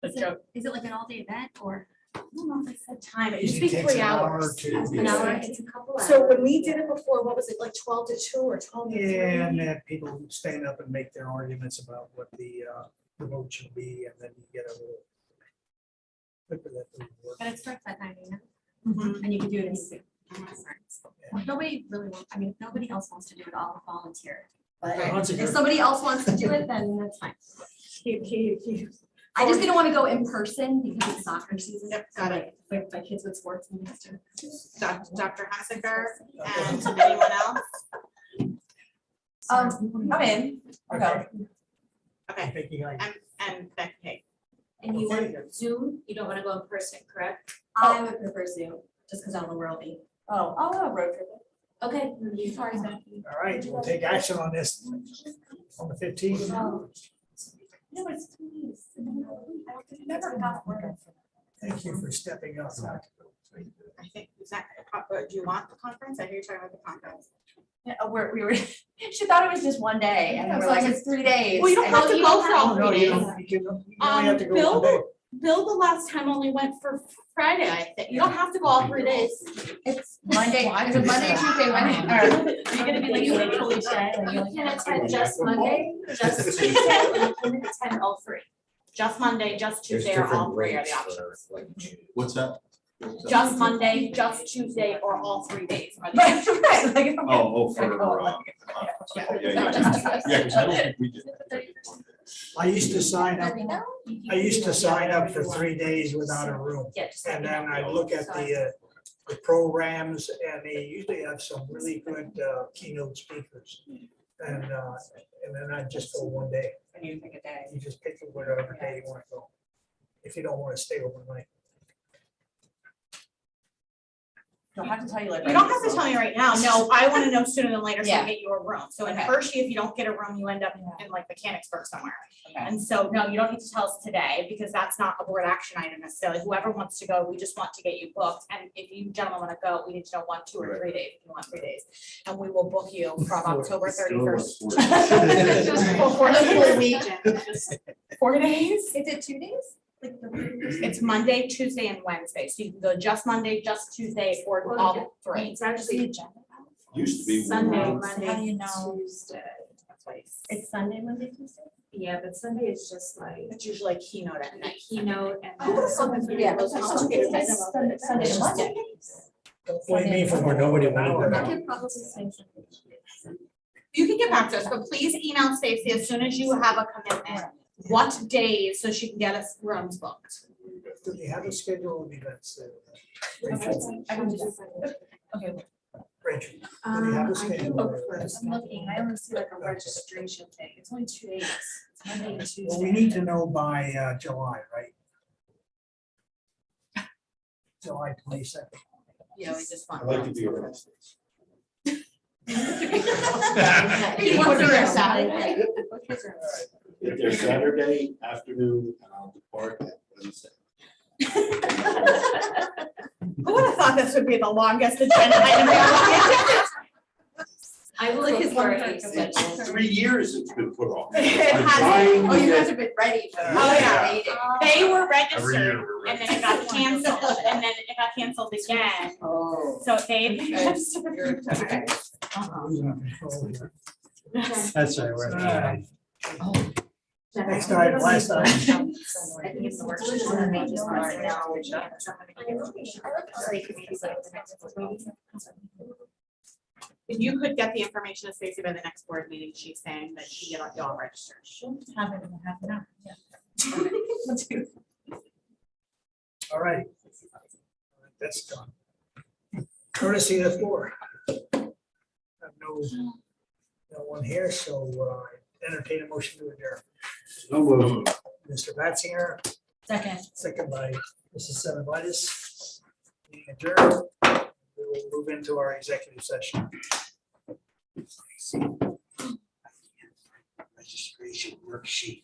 But Joe, Is it like an all-day event or I don't know if I said time. It used to Usually be takes 3 an hour or hours. two. an hour? It's a couple hours. So when we did it before, what was it, like 12 to 2 or 12 to 3? Yeah, and then people stand up and make their arguments about what the vote should be, and then you get a little. quicker that thing works. But it starts at 9 AM Mhm. and you can do it in Zoom. Nobody really wants, I mean, nobody else wants to do it, all volunteer. But Right. Once if again- somebody else wants to do it, then that's fine. I just didn't want to go in person because it's soccer season. Yep, got it. Like my kids with sports and stuff. Dr. Hassinger and anyone else? I'm in, I'll go. Okay, Thinking like, and Becky. And you Okay. want Zoom, you don't want to go in person, correct? Oh. I would prefer Zoom, just because I don't know where I'll be. Oh, I'll have a road trip. Okay, sorry, Zach. all right, we'll take action on this on the 15th. No, it's 2 weeks. Never got word. Thank you for stepping up. I think, is that, do you want the conference? I hear you're talking about the conference. Yeah, we were, she thought it was just one day and we're like, it's 3 days. Well, you don't And- have to go for all No, 3 you days. don't, you only have to go Bill, one day. Bill, the last time only went for Friday, I think. You don't have to go all 3 days. It's Monday, is it Monday, Tuesday, Wednesday, or are you gonna be like a literal each day? Like, You can attend just Monday, just Tuesday, or you can attend all 3. Just Monday, just Tuesday, or all 3 are the options. What's that? Just Monday, just Tuesday, or all 3 days. are the Right, options. right, like. Oh, for, yeah, yeah, because I don't think we did. I used to sign up, Let me know. I used to sign up for 3 days without a room. Yeah, just let And me then know. I look at the programs, and they usually have some really good keynote speakers. And then I just go one day. And you pick a day. You just pick whatever day you want to go, if you don't want to stay overnight. Do I have to tell you like? You don't have to tell me right now. No, I want to know sooner than later so Yeah. I get you a room. So in Okay. Hershey, if you don't get a room, you end up in like Mechanicsburg somewhere. Okay. And so, no, you don't need to tell us today because that's not a board action item necessarily. Whoever wants to go, we just want to get you booked. And if you gentlemen want to go, we need to know 1, 2, or 3 days. If you want 3 days. And we will book you from October 31st. For the full week. 4 days? Is it 2 days? Like the- It's Monday, Tuesday, and Wednesday. So you can go just Monday, just Tuesday, or all 3. It's actually agenda. Used to be. Sunday, How do Monday, you know? Tuesday. That's why it's- It's Sunday, Monday, Tuesday? Yeah, but Sunday is just like it's usually like keynote at a night. keynote and. Yeah. Sunday, Monday. What do you mean from where nobody wanted I to could probably say something. You can get back to us, but please email Stacy as soon as you have a commitment. What days, so she can get us rooms booked. Do they have a schedule of events? I can do that. Okay. Rachel, do they have a schedule? I'm looking, I only see like a registration thing. It's only 2 days. It's Monday and Tuesday. Well, we need to know by July, right? July 22nd. Yeah, we just want. I'd like to be around. He wants to rest Saturday. If there's Saturday afternoon, and I'll depart at Wednesday. Who would have thought this would be the longest agenda item ever? I will Like his look for one a person. schedule. 3 years it's been put off. It I'm has- trying Oh, to you get- guys have been ready for. Oh, yeah. Waiting. They were Every registered year we're and ready. then it got canceled and then it got canceled again. Oh. So they. You're- okay. Losing control here. That's right. we're- Alright. Next item, last item. I think it's the worksheet and then they just want to If you could get the information to Stacy by the next board meeting, she's saying that she get you all registered. have it in half an hour. All right. That's done. Courtesy of the floor. Have no one here, so entertain a motion to adjourn. No move. Mr. Batzinger, Second. second by Mrs. Senavitis. Meeting adjourned. We will move into our executive session. Registration worksheet.